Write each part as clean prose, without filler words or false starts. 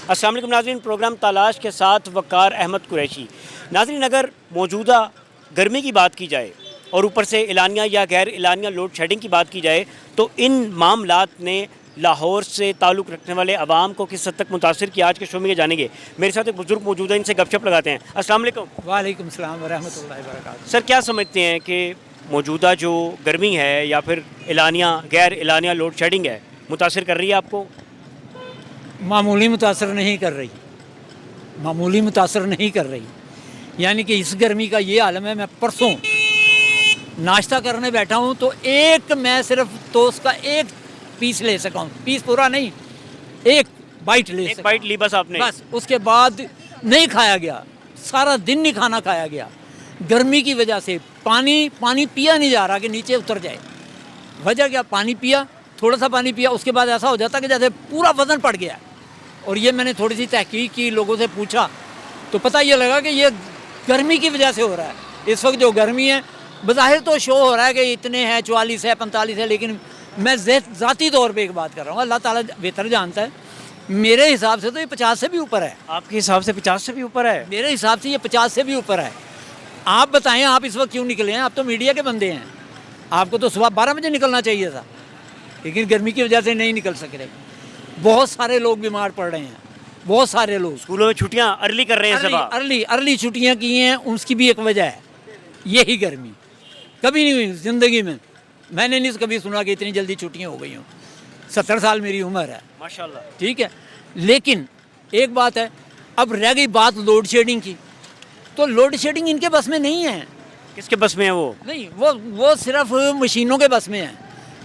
अस्सलाम वालेकुम नाज़रीन, प्रोग्राम तलाश के साथ वक़ार अहमद कुरैशी। नाज़रीन, अगर मौजूदा गर्मी की बात की जाए और ऊपर से एलानिया या गैर एलानिया लोड शेडिंग की बात की जाए तो इन मामलात ने लाहौर से ताल्लुक़ रखने वाले अवाम को किस हद तक मुतासिर किया, आज के शो में ये जानेंगे। मेरे साथ एक बुज़ुर्ग मौजूद है, इनसे गपशप लगाते हैं। अस्सलाम वालेकुम। वालेकुम सलाम व रहमतुल्लाहि व बरकातहू। सर, क्या समझते हैं कि मौजूदा जो गर्मी है या फिर एलानिया गैर एलानिया लोड शेडिंग है, मुतासिर कर रही है आपको? मामूली मुतासर नहीं कर रही, मामूली मुतासर नहीं कर रही। यानी कि इस गर्मी का ये आलम है, मैं परसों नाश्ता करने बैठा हूँ तो मैं सिर्फ टोस्ट का एक पीस ले सका हूँ, पीस पूरा नहीं, एक बाइट ले एक सका बाइट ली बस आपने? बस, उसके बाद नहीं खाया गया, सारा दिन नहीं खाना खाया गया। गर्मी की वजह से पानी पिया नहीं जा रहा कि नीचे उतर जाए। वजह क्या, पानी पिया, थोड़ा सा पानी पिया, उसके बाद ऐसा हो जाता कि जैसे पूरा वज़न पड़ गया। और ये मैंने थोड़ी सी तहकीक की, लोगों से पूछा तो पता ये लगा कि ये गर्मी की वजह से हो रहा है। इस वक्त जो गर्मी है, बज़ाहिर तो शो हो रहा है कि इतने हैं, 44 है, 45 है, लेकिन मैं ज़ाती तौर पे एक बात कर रहा हूँ, अल्लाह ताला बेहतर जानता है। मेरे हिसाब से तो ये 50 से भी ऊपर है। आपके हिसाब से 50 से भी ऊपर है? मेरे हिसाब से ये 50 से भी ऊपर है। आप बताएं, आप इस वक्त क्यों निकले हैं? आप तो मीडिया के बंदे हैं, आपको तो सुबह 12 बजे निकलना चाहिए था, लेकिन गर्मी की वजह से नहीं निकल सक रहे। बहुत सारे लोग बीमार पड़ रहे हैं, बहुत सारे लोग। स्कूलों में छुट्टियां अर्ली कर रहे हैं, अर्ली छुट्टियां की हैं, उसकी भी एक वजह है यही गर्मी। कभी नहीं हुई ज़िंदगी में, मैंने नहीं कभी सुना कि इतनी जल्दी छुट्टियां हो गई हों। 70 साल मेरी उम्र है, माशाल्लाह, ठीक है। लेकिन एक बात है, अब रह गई बात लोड शेडिंग की, तो लोड शेडिंग इनके बस में नहीं है। किसके बस में है वो? नहीं, वो सिर्फ मशीनों के बस में है,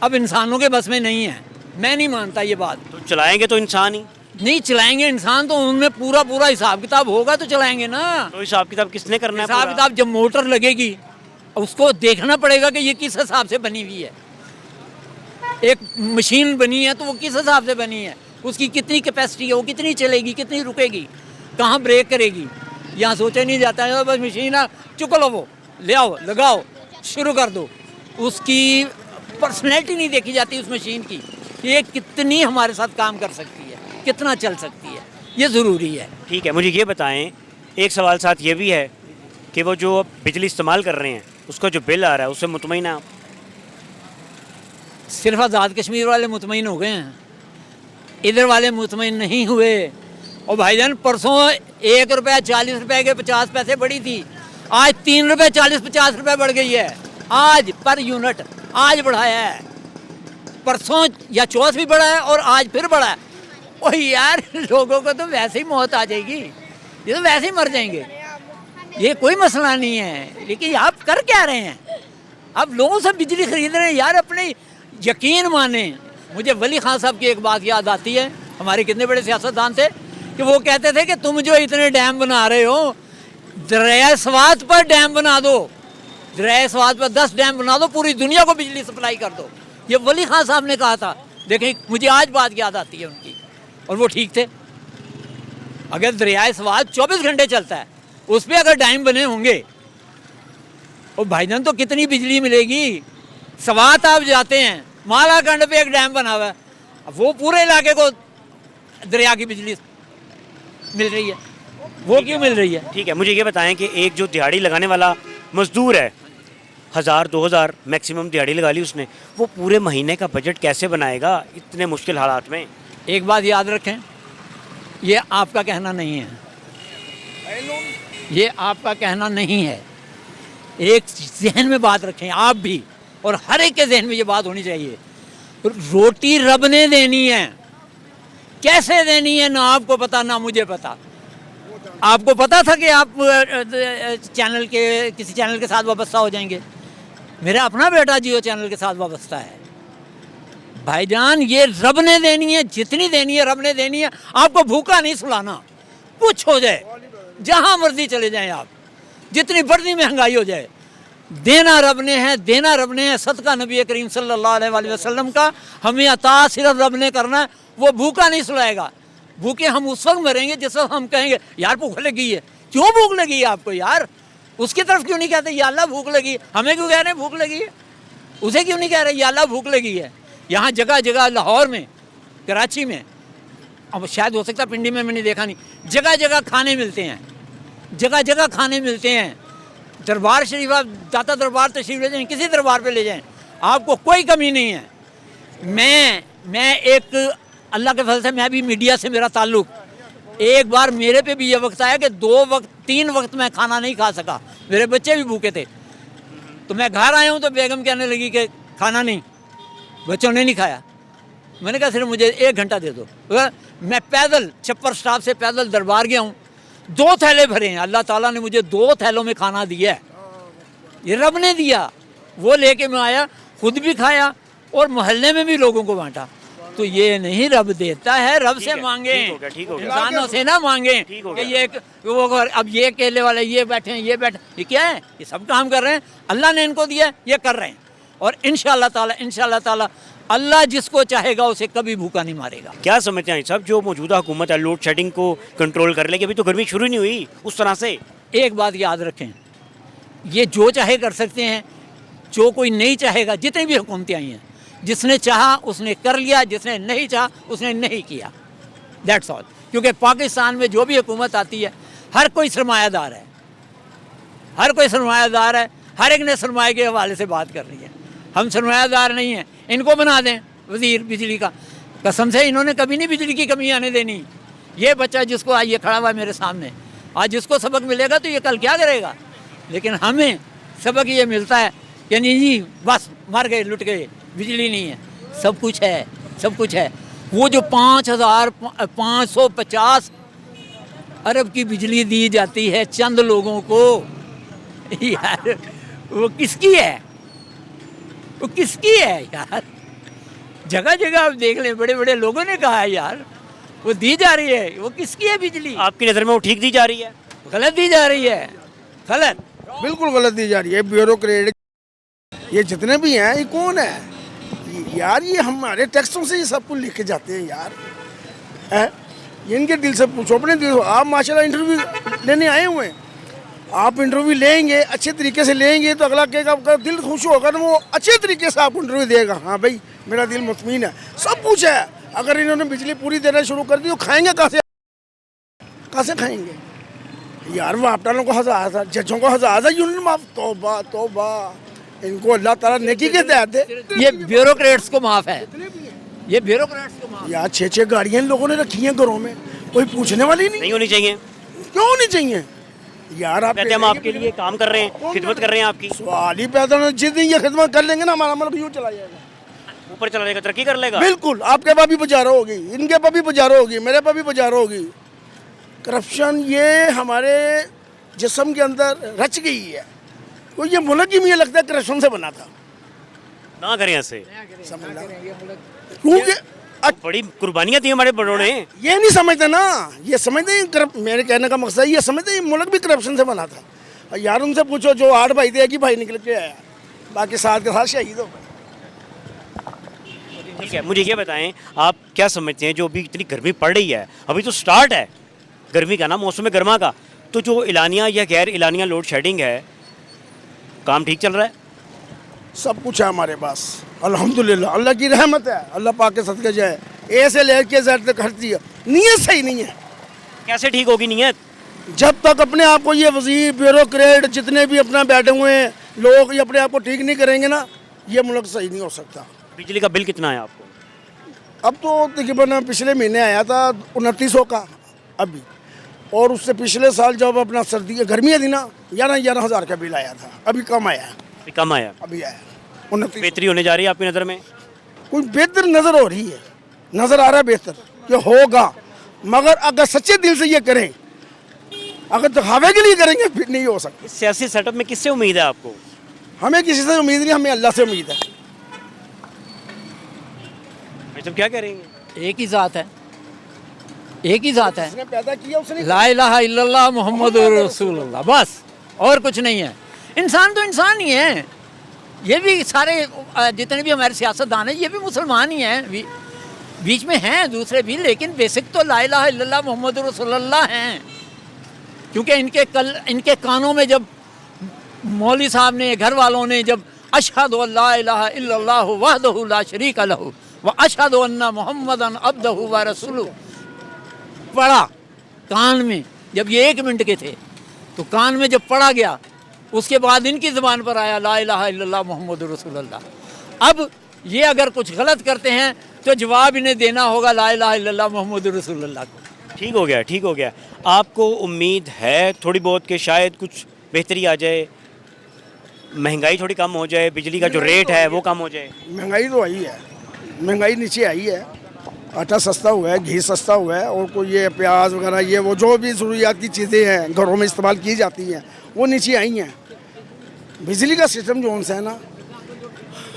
अब इंसानों के बस में नहीं है। मैं नहीं मानता ये बात। तो चलाएंगे तो इंसान ही नहीं चलाएंगे इंसान, तो उनमें पूरा हिसाब किताब होगा तो चलाएंगे ना। तो हिसाब किताब किसने करना है? हिसाब किताब जब मोटर लगेगी उसको देखना पड़ेगा कि ये किस हिसाब से बनी हुई है। एक मशीन बनी है तो वो किस हिसाब से बनी है, उसकी कितनी कैपेसिटी है, वो कितनी चलेगी, कितनी रुकेगी, कहाँ ब्रेक करेगी, यहाँ सोचा नहीं जाता है। बस मशीन है, चुक लो, वो ले आओ, लगाओ, शुरू कर दो। उसकी पर्सनैलिटी नहीं देखी जाती उस मशीन की, ये कितनी हमारे साथ काम कर सकती है, कितना चल सकती है, ये ज़रूरी है। ठीक है, मुझे ये बताएं, एक सवाल साथ ये भी है कि वो जो बिजली इस्तेमाल कर रहे हैं उसका जो बिल आ रहा है उससे मुतमईन है आप? सिर्फ आज़ाद कश्मीर वाले मुतमईन हो गए हैं, इधर वाले मुतमईन नहीं हुए। और भाईजान, परसों 1 रुपया 40 रुपये के 50 पैसे बढ़ी थी, आज 3 रुपये 40-50 रुपये बढ़ गई है। आज पर यूनिट आज बढ़ाया है, परसों या चौथ भी बढ़ा है और आज फिर बढ़ा है। ओह यार, लोगों को तो वैसे ही मौत आ जाएगी, ये तो वैसे ही मर जाएंगे, ये कोई मसला नहीं है। लेकिन आप कर क्या रहे हैं? आप लोगों से बिजली खरीद रहे हैं यार, अपने यकीन माने। मुझे वली खान साहब की एक बात याद आती है, हमारे कितने बड़े सियासतदान थे कि वो कहते थे कि तुम जो इतने डैम बना रहे हो, दरिया स्वात पर डैम बना दो, दरिया स्वात पर 10 डैम बना दो, पूरी दुनिया को बिजली सप्लाई कर दो। ये वली खान साहब ने कहा था। देखें, मुझे आज बात याद आती है उनकी, और वो ठीक थे। अगर दरिया स्वात 24 घंटे चलता है, उस पर अगर डैम बने होंगे, और भाईजान तो कितनी बिजली मिलेगी। स्वात आप जाते हैं, मालाकंड पे एक डैम बना हुआ है, वो पूरे इलाके को दरिया की बिजली मिल रही है, वो क्यों मिल रही है? ठीक है, मुझे ये बताएं कि एक जो दिहाड़ी लगाने वाला मजदूर है, 1000-2000 मैक्सिमम दिहाड़ी लगा ली उसने, वो पूरे महीने का बजट कैसे बनाएगा इतने मुश्किल हालात में? एक बात याद रखें, ये आपका कहना नहीं है, ये आपका कहना नहीं है। एक जहन में बात रखें आप भी, और हर एक के जहन में ये बात होनी चाहिए, रोटी रब ने देनी है। कैसे देनी है ना आपको पता ना मुझे पता। आपको पता था कि आप किसी चैनल के साथ वाबस्ता हो जाएंगे? मेरा अपना बेटा जियो चैनल के साथ वाबस्ता है। भाईजान, ये रब ने देनी है, जितनी देनी है रब ने देनी है। आपको भूखा नहीं सुलाना, कुछ हो जाए, जहां मर्जी चले जाएं आप, जितनी बढ़ती महंगाई हो जाए, देना रब ने है, देना रब ने है। सदका नबी करीम सल्लल्लाहु अलैहि वसल्लम का हमें अता सिर्फ रब ने करना है। वो भूखा नहीं सुलाएगा। भूखे हम उस वक्त मरेंगे जिस वक्त हम कहेंगे यार भूख लगी है। क्यों भूख लगी है आपको यार? उसकी तरफ क्यों नहीं कहते या अल्लाह भूख लगी? हमें क्यों कह रहे हैं भूख लगी है? उसे क्यों नहीं कह रहे या अल्लाह भूख लगी है? यहाँ जगह जगह, लाहौर में, कराची में, अब शायद हो सकता है पिंडी में मैंने देखा नहीं, जगह जगह खाने मिलते हैं, जगह जगह खाने मिलते हैं। दरबार शरीफ आप दाता दरबार तशरीफ ले जाएं, किसी दरबार पे ले जाएं, आपको कोई कमी नहीं है। मैं एक अल्लाह के फजल से मैं भी मीडिया से मेरा ताल्लुक़, एक बार मेरे पे भी ये वक्त आया कि 2 वक्त 3 वक्त मैं खाना नहीं खा सका, मेरे बच्चे भी भूखे थे। तो मैं घर आया हूँ तो बेगम कहने लगी कि खाना नहीं, बच्चों ने नहीं खाया। मैंने कहा सिर्फ मुझे 1 घंटा दे दो। मैं पैदल छप्पर स्टाफ से पैदल दरबार गया हूँ, 2 थैले भरे हैं। अल्लाह ताला ने मुझे 2 थैलों में खाना दिया है, ये रब ने दिया। वो लेके मैं आया, खुद भी खाया और मोहल्ले में भी लोगों को बांटा। तो ये नहीं रब देता है, रब से मांगे, इंसानों से ना मांगे कि ये वो अब ये केले वाले ये बैठे हैं, ये बैठे, ये क्या है? ये सब काम कर रहे हैं, अल्लाह ने इनको दिया, ये कर रहे हैं। और इंशाअल्लाह ताला अल्लाह जिसको चाहेगा उसे कभी भूखा नहीं मारेगा। क्या समझते हैं सब जो मौजूदा हुकूमत है लोड शेडिंग को कंट्रोल कर लेगी? अभी तो गर्मी शुरू नहीं हुई उस तरह से। एक बात याद रखें, ये जो चाहे कर सकते हैं, जो कोई नहीं चाहेगा। जितनी भी हुकूमतें आई हैं, जिसने चाहा उसने कर लिया, जिसने नहीं चाहा उसने नहीं किया, दैट्स ऑल। क्योंकि पाकिस्तान में जो भी हुकूमत आती है, हर कोई सरमायादार है, हर कोई सरमायादार है, हर एक ने सरमाए के हवाले से बात करनी है। हम सरमायादार नहीं हैं, इनको बना दें वज़ीर बिजली का, कसम से इन्होंने कभी नहीं बिजली की कमी आने देनी। ये बच्चा जिसको आज ये खड़ा हुआ है मेरे सामने, आज जिसको सबक मिलेगा तो ये कल क्या करेगा? लेकिन हमें सबक ये मिलता है कि नहीं जी बस मर गए, लुट गए, बिजली नहीं है। सब कुछ है, सब कुछ है। वो जो 5,550 अरब की बिजली दी जाती है चंद लोगों को, यार वो किसकी है? वो किसकी है यार? जगह जगह आप देख लें, बड़े बड़े लोगों ने कहा है यार वो दी जा रही है, वो किसकी है बिजली? आपकी नज़र में वो ठीक दी जा रही है? गलत दी जा रही है, गलत, बिल्कुल गलत दी जा रही है। ब्यूरोक्रेट ये जितने भी हैं, ये कौन है यार? ये हमारे टैक्सों से ये सब कुछ लिख के जाते हैं यार, है? ये इनके दिल से पूछो, अपने दिल से। आप माशाल्लाह इंटरव्यू लेने आए हुए हैं, आप इंटरव्यू लेंगे, अच्छे तरीके से लेंगे तो अगला कहेगा, आपका दिल खुश होगा तो वो अच्छे तरीके से आपको इंटरव्यू देगा। हाँ भाई मेरा दिल मुतमईन है, सब कुछ है। अगर इन्होंने बिजली पूरी देना शुरू कर दी तो खाएंगे कहाँ से? कहाँ से खाएंगे यार? वापटालों को 1000, जजों को 1000 यूनिट माफ। तौबा तौबा, इनको अल्लाह ताला नेकी के तहत है। ये ब्यूरोक्रेट्स को माफ है, ये ब्यूरोक्रेट्स को माफ। यार 6-6 गाड़ियाँ इन लोगों ने रखी हैं घरों में, कोई पूछने वाली नहीं होनी चाहिए। क्यों होनी चाहिए यार? आप कहते हम आपके लिए काम कर रहे हैं, खिदमत कर रहे हैं आपकी। सवाल ही पैदा नहीं, जिस दिन ये खिदमत कर लेंगे ना, हमारा मुल्क यूँ चला जाएगा, ऊपर चला जाएगा, तरक्की कर लेगा। बिल्कुल। आपके पास भी बाजारों होगी, इनके पास भी बाजारों होगी, मेरे पास भी बाजारों होगी। करप्शन ये हमारे जिस्म के अंदर रच गई है। तो ये मुल्क ही मुझे लगता है करप्शन से बना था। ना करें ऐसे, क्योंकि बड़ी कुर्बानियां दी हमारे बड़ों ने। ये नहीं समझते ना, ये समझते हैं मेरे कहने का मकसद ये समझते हैं मुल्क भी करप्शन से बना था। और यार उनसे पूछो, जो 8 भाई थे, एक ही भाई निकल के आया, बाकी 7 के साथ शहीद हो गए। ठीक है, मुझे ये बताएं, आप क्या समझते हैं जो अभी इतनी गर्मी पड़ रही है, अभी तो स्टार्ट है गर्मी का ना, मौसम गर्मा का, तो जो एलानिया या गैर एलानिया लोड शेडिंग है, काम ठीक चल रहा है? सब कुछ है हमारे पास अल्हम्दुलिल्लाह, अल्लाह की रहमत है, अल्लाह पाक के सदके जाए। ए से लेके जेड तक हर चीज़, नीयत सही नहीं है। कैसे ठीक होगी नीयत? जब तक अपने आप को ये वज़ीर ब्यूरोक्रेट जितने भी अपना बैठे हुए हैं लोग, ये अपने आप को ठीक नहीं करेंगे ना, ये मुल्क सही नहीं हो सकता। बिजली का बिल कितना है आपको? अब तो तकरीबन पिछले महीने आया था 2900 का अभी, और उससे पिछले साल जब अपना सर्दी गर्मियाँ थी ना, 11 हज़ार का बिल आया था। अभी कम आया, अभी कम आया, अभी आया 29। बेहतरी होने जा रही है आपकी नज़र में? कोई बेहतर नज़र हो रही है, नज़र आ रहा है बेहतर कि होगा, मगर अगर सच्चे दिल से ये करें, अगर दिखावे के लिए करेंगे फिर नहीं हो सकता। इस सियासी सेटअप में किससे उम्मीद है आपको? हमें किसी से उम्मीद नहीं, हमें अल्लाह से उम्मीद है। मतलब क्या करेंगे? एक ही ज़ात है, एक ही ज़ात है, जिसने पैदा किया उसने। ला इलाहा इल्लल्लाह मुहम्मदुर रसूलुल्लाह, बस और कुछ नहीं है। इंसान तो इंसान ही है, ये भी सारे जितने भी हमारे सियासतदान हैं ये भी मुसलमान ही हैं, बीच में हैं दूसरे भी, लेकिन बेसिक तो ला इलाहा इल्लल्लाह मुहम्मदुर रसूलुल्लाह हैं। क्योंकि इनके कानों में जब मौलवी साहब ने, घर वालों ने जब अशहदु अल्ला इलाहा इल्लल्लाह वहदहु ला शरीका लहू व अशहदु अन्ना मुहम्मदन अब्दहु व रसूलुहु, पड़ा कान में, जब ये 1 मिनट के थे तो कान में जब पड़ा गया, उसके बाद इनकी ज़बान पर आया ला इलाहा इल्लल्लाह मुहम्मद रसूलुल्लाह। अब ये अगर कुछ गलत करते हैं तो जवाब इन्हें देना होगा ला इलाहा इल्लल्लाह मुहम्मद रसूलुल्लाह को। ठीक हो गया, ठीक हो गया। आपको उम्मीद है थोड़ी बहुत कि शायद कुछ बेहतरी आ जाए, महंगाई थोड़ी कम हो जाए, बिजली का जो रेट है वो कम हो जाए? महंगाई तो आई है, महंगाई नीचे आई है, आटा सस्ता हुआ है, घी सस्ता हुआ है, और कोई ये प्याज वगैरह ये वो जो भी ज़रूरियात की चीज़ें हैं घरों में इस्तेमाल की जाती हैं वो नीचे आई हैं। बिजली का सिस्टम जो है ना,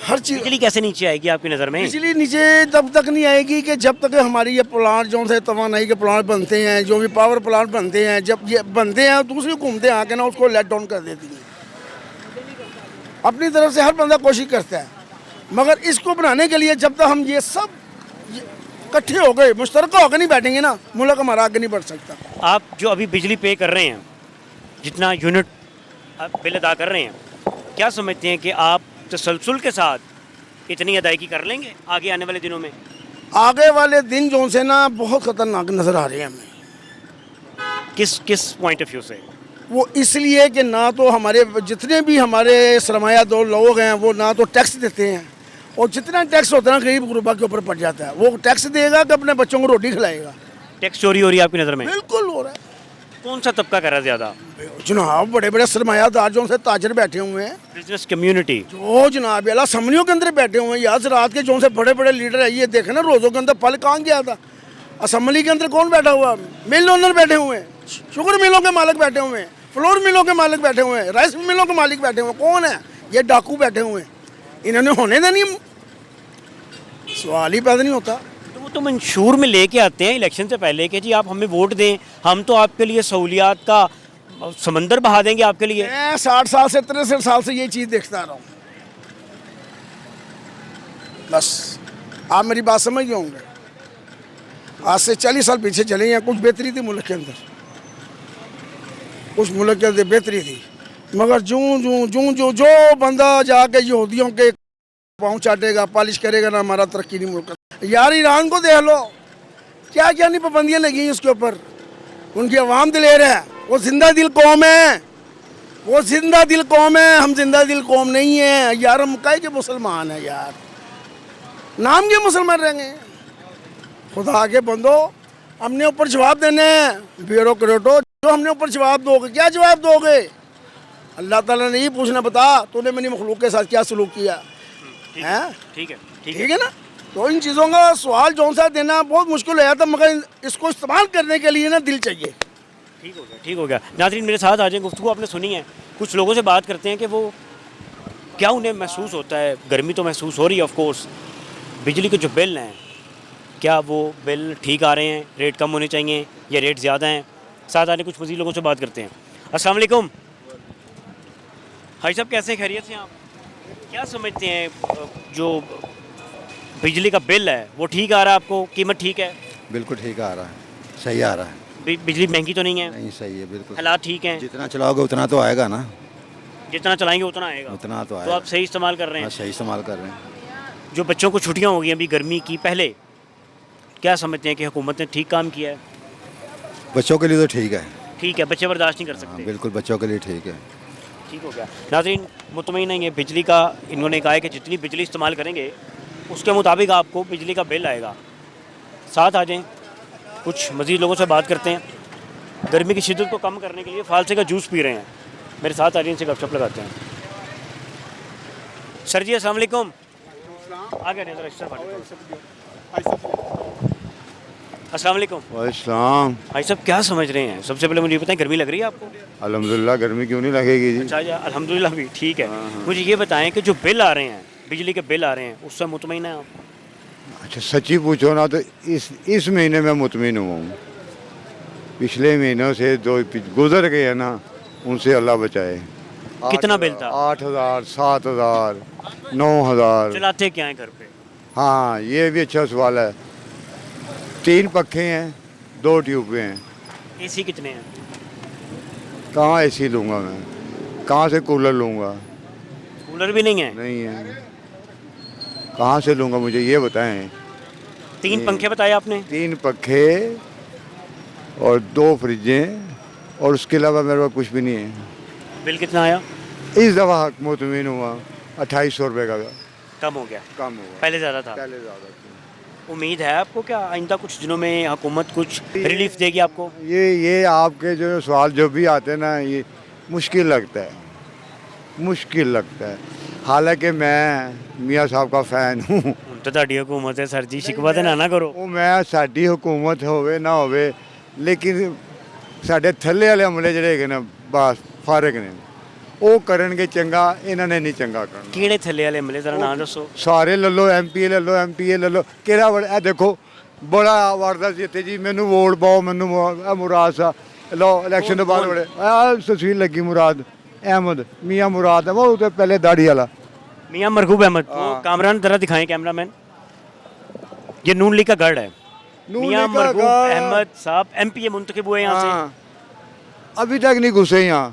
हर चीज़ बिजली कैसे नीचे आएगी आपकी नज़र में? बिजली नीचे तब तक नहीं आएगी कि जब तक हमारी ये प्लांट जो है तवानाई के प्लांट बनते हैं, जो भी पावर प्लांट बनते हैं, जब ये बनते हैं दूसरी हुकूमतें आके ना उसको लेट डाउन कर देती हैं। अपनी तरफ से हर बंदा कोशिश करता है, मगर इसको बनाने के लिए जब तक हम ये सब इकट्ठे हो गए मुश्तरका होकर नहीं बैठेंगे ना, मुल्क हमारा आगे नहीं बढ़ सकता। आप जो अभी बिजली पे कर रहे हैं, जितना यूनिट आप बिल अदा कर रहे हैं, क्या समझते हैं कि आप तसलसल के साथ इतनी अदायगी कर लेंगे आगे आने वाले दिनों में? आगे वाले दिन जो से ना बहुत ख़तरनाक नज़र आ रहे हैं हमें। किस पॉइंट ऑफ व्यू से? वो इसलिए कि ना तो हमारे जितने भी हमारे सरमायादार लोग हैं वो ना तो टैक्स देते हैं, और जितना टैक्स होता है ना गरीब गुरबा के ऊपर पड़ जाता है। वो टैक्स देगा कि अपने बच्चों को रोटी खिलाएगा। टैक्स चोरी हो रही है आपकी नज़र में? बिल्कुल हो रहा है। कौन सा तबका कर रहा है ज़्यादा? जनाब बड़े बड़े सरमायादार जो से ताजर बैठे हुए हैं, बिजनेस कम्युनिटी जो जनाब अला असम्बलियों के अंदर बैठे हुए हैं। याद रात के जो से बड़े बड़े लीडर है, ये देखे ना रोज़ों के अंदर पल कहाँ गया था। असम्बली के अंदर कौन बैठा हुआ? मिल ओनर बैठे हुए हैं, शुगर मिलों के मालिक बैठे हुए हैं, फ्लोर मिलों के मालिक बैठे हुए हैं, राइस मिलों के मालिक बैठे हुए हैं। कौन है ये? डाकू बैठे हुए हैं। इन्होंने होने देनी, सवाल ही पैदा नहीं होता। तो वो तो मंशूर में लेके आते हैं इलेक्शन से पहले कि जी आप हमें वोट दें, हम तो आपके लिए सहूलियात का समंदर बहा देंगे आपके लिए। मैं 60 साल से 63 साल से ये चीज़ देखता रहा हूँ। बस आप मेरी बात समझ गए होंगे। आज से 40 साल पीछे चले हैं, कुछ बेहतरी थी मुल्क के अंदर, कुछ मुल्क के अंदर बेहतरी थी, मगर जो बंदा जाके यहूदियों के पाँव चाटेगा, पॉलिश करेगा ना, हमारा तरक्की नहीं मुल्क। यार ईरान को देख लो, क्या क्या नहीं पाबंदियाँ लगी हैं उसके ऊपर। उनकी अवाम दिलेर है, वो जिंदा दिल कौम है, वो जिंदा दिल कौम है। हम जिंदा दिल कौम नहीं है यार, हम काहे के मुसलमान है यार, नाम के मुसलमान रहेंगे। खुदा के बंदो, हमने ऊपर जवाब देने हैं। ब्यूरोक्रेटो जो हमने ऊपर जवाब दोगे, क्या जवाब दोगे? अल्लाह ताला ने ये पूछना, बता तूने मेरी मखलूक के साथ क्या सलूक किया है? ठीक है, ठीक है ना। तो इन चीज़ों का सवाल जो सा देना बहुत मुश्किल है, था मगर इसको इस्तेमाल करने के लिए ना दिल चाहिए। ठीक हो गया, ठीक हो गया। नाज़रीन मेरे साथ आ जाए, गुफ्तगू आपने सुनी है, कुछ लोगों से बात करते हैं कि वो क्या उन्हें महसूस होता है। गर्मी तो महसूस हो रही है ऑफ कोर्स, बिजली के जो बिल हैं क्या वो बिल ठीक आ रहे हैं, रेट कम होने चाहिए या रेट ज़्यादा हैं? साथ आने कुछ मज़ीद लोगों से बात करते हैं। अस्सलाम वालेकुम भाई साहब, कैसे खैरियत से आप? क्या समझते हैं जो बिजली का बिल है वो ठीक आ रहा है आपको, कीमत ठीक है? बिल्कुल ठीक आ रहा है, सही आ रहा है। बिजली महंगी तो नहीं है? नहीं, सही है बिल्कुल। हालात ठीक हैं? जितना चलाओगे उतना तो आएगा ना, जितना चलाएंगे उतना आएगा। उतना तो तो आएगा। आप सही इस्तेमाल कर रहे हाँ, हैं? सही इस्तेमाल कर रहे हैं। जो बच्चों को छुट्टियां हो गई अभी गर्मी की, पहले क्या समझते हैं कि हुकूमत ने ठीक काम किया है? बच्चों के लिए तो ठीक है। ठीक है, बच्चे बर्दाश्त नहीं कर हाँ, सकते। बिल्कुल बच्चों के लिए ठीक है। ठीक हो गया। नाज़रीन मुतमईन नहीं है बिजली का, इन्होंने कहा है कि जितनी बिजली इस्तेमाल करेंगे उसके मुताबिक आपको बिजली का बिल आएगा। साथ आ जाएं, कुछ मज़ीद लोगों से बात करते हैं। गर्मी की शिद्दत को कम करने के लिए फालसे का जूस पी रहे हैं। मेरे साथ आ जाएं, इनसे गपशप लगाते हैं। सर जी अस्सलाम वालेकुम। आगे नहीं, अस्सलाम वालेकुम। वालेकुम। भाई साहब क्या समझ रहे हैं? सबसे पहले मुझे ये बताएं, गर्मी लग रही है आपको? अल्हम्दुलिल्लाह, गर्मी क्यों नहीं लगेगी जी। अच्छा अच्छा, अल्हम्दुलिल्लाह भी ठीक है। मुझे ये बताएं कि जो बिल आ रहे हैं, बिजली के बिल आ रहे हैं, उससे मुतमईन है आप? अच्छा सच्ची पूछो ना तो इस महीने में मुतमिन हुआ हूँ। पिछले महीनों से जो गुजर गए हैं ना, उनसे अल्लाह बचाए। कितना बिल था? 8,000, 7,000, 9,000। चलाते क्या है घर पे? हाँ, ये भी अच्छा सवाल है। 3 पखे हैं, 2 ट्यूबें हैं। एसी कितने हैं? कहाँ एसी लूँगा मैं, कहाँ से कूलर लूँगा? कूलर भी नहीं है? नहीं है, कहाँ से लूँगा मुझे ये बताएं। 3 पंखे बताए आपने? 3 पखे, और 2 फ्रिजें हैं और उसके अलावा मेरे पास कुछ भी नहीं है। बिल कितना आया? इस दफ़ा मुतमिन हुआ 2800 रुपये का कम हो गया, कम हुआ, पहले ज़्यादा था। पहले ज़्यादा था। उम्मीद है आपको क्या आइंदा कुछ दिनों में हुकूमत कुछ रिलीफ देगी आपको? ये आपके जो सवाल जो भी आते हैं ना, ये मुश्किल लगता है, मुश्किल लगता है। हालांकि मैं मियाँ साहब का फ़ैन हूँ। ਹੁਣ ਤਾਂ ਤੁਹਾਡੀ हुकूमत है सर जी, शिकवा तो ना करो। ਉਹ ਮੈਂ ਸਾਡੀ हुकूमत ਹੋਵੇ ਨਾ ਹੋਵੇ, ਲੇਕਿਨ ਸਾਡੇ ਥੱਲੇ ਵਾਲੇ ਅਮਲੇ ਜਿਹੜੇ ਹੈਗੇ ਨੇ ਬਸ ਫਾਰਗ ਨੇ, ਉਹ ਕਰਨਗੇ ਚੰਗਾ, ਇਹਨਾਂ ਨੇ ਨਹੀਂ ਚੰਗਾ ਕਰਨਾ। ਕਿਹੜੇ ਥੱਲੇ ਵਾਲੇ ਅਮਲੇ ਜ਼ਰਾ ਨਾਂ ਦੱਸੋ। ਸਾਰੇ ਲੈ ਲਓ, ਐਮਪੀ ਲੈ ਲਓ, ਐਮਪੀਏ ਲੈ ਲਓ, ਕਿਹੜਾ ਇਹ ਦੇਖੋ ਬੜਾ ਵੜਦਾ ਸੀ ਇੱਥੇ ਜੀ, ਮੈਨੂੰ ਵੋਟ ਪਾਓ, ਮੈਨੂੰ ਇਹ ਮੁਰਾਦ ਸਾ ਲਓ, ਇਲੈਕਸ਼ਨ ਤੋਂ ਬਾਅਦ ਬੜੇ ਆ ਤਸਵੀਰ ਲੱਗੀ ਮੁਰਾਦ अहमद, मियाँ मुराद है वो तो पहले दाढ़ी वाला मियाँ मरगूब अहमद, वो कामरान जरा दिखाएं कैमरामैन। ये नून लीग का गढ़ है। मियाँ मरगूब अहमद साहब एमपीए मुंतखब हुए यहाँ से, अभी तक नहीं घुसे यहाँ।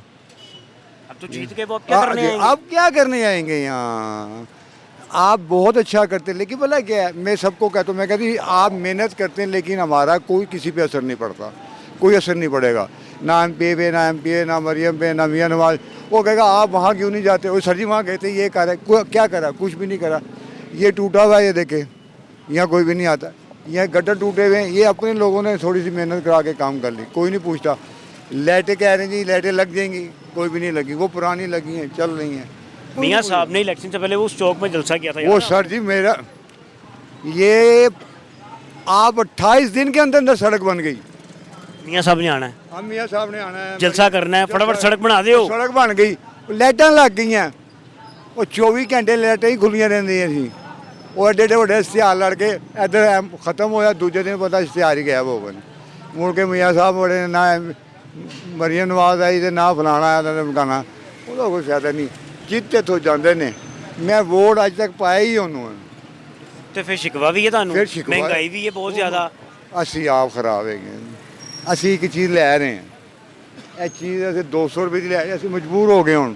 अब तो जीत के वो अब क्या करने आएंगे? अब क्या करने आएंगे यहाँ? आप बहुत अच्छा करते हैं, लेकिन बोला क्या है, मैं सबको कहता हूँ, मैं कहती आप मेहनत करते हैं लेकिन हमारा कोई किसी पे असर नहीं पड़ता, कोई असर नहीं पड़ेगा, ना एमपी पे, ना एमपीए, ना मरियम पे, ना मियाँ नवाज। वो कहेगा आप वहाँ क्यों नहीं जाते? वो सर जी वहाँ गए थे, ये करा, क्या करा? कुछ भी नहीं करा। ये टूटा हुआ है, ये देखे, यहाँ कोई भी नहीं आता, यहाँ गटर टूटे हुए हैं, ये अपने लोगों ने थोड़ी सी मेहनत करा के काम कर ली, कोई नहीं पूछता। लाइटें कह रही जी लाइटें लग जाएंगी, कोई भी नहीं लगी, वो पुरानी लगी हैं, चल रही हैं। मियाँ साहब ने इलेक्शन से पहले वो उस चौक में जलसा किया था। वो सर जी मेरा ये आप 28 दिन के अंदर सड़क बन गई। मियाँ साहब ने आना है, हम मियाँ साहब ने आना है, जलसा करना है, फटाफट सड़क बना दो। सड़क बन गई, लाइटां लग गई हैं, वो 24 घंटे लाइटें ही खुलियां रहंदियां सी। वो एडे एडे बड़े इश्तिहार लड़के इधर खत्म होया, दूजे दिन पता इश्तिहार ही गायब हो गए। मुड़ के मियाँ साहब बड़े ना मरियम नवाज आई ना फलाना आया ना मकाना, ਉਹਦਾ कोई फायदा नहीं, जिते तो जाते ने। मैं वोट अज तक पाया ही उन्होंने। तो फिर शिकवा भी है ਤੁਹਾਨੂੰ, फिर शिकवा महंगाई भी है बहुत ज़्यादा। ਅਸੀਂ ਆਪ ਖਰਾਬ ਹੈਗੇ, ਅਸੀਂ ਇੱਕ ਚੀਜ਼ ਲੈ ਰਹੇ ਹਾਂ, ਇਹ ਚੀਜ਼ ਅਸੀਂ 200 ਰੁਪਏ ਦੀ ਲੈ ਰਹੇ, ਅਸੀਂ ਮਜਬੂਰ ਹੋ ਗਏ ਹੁਣ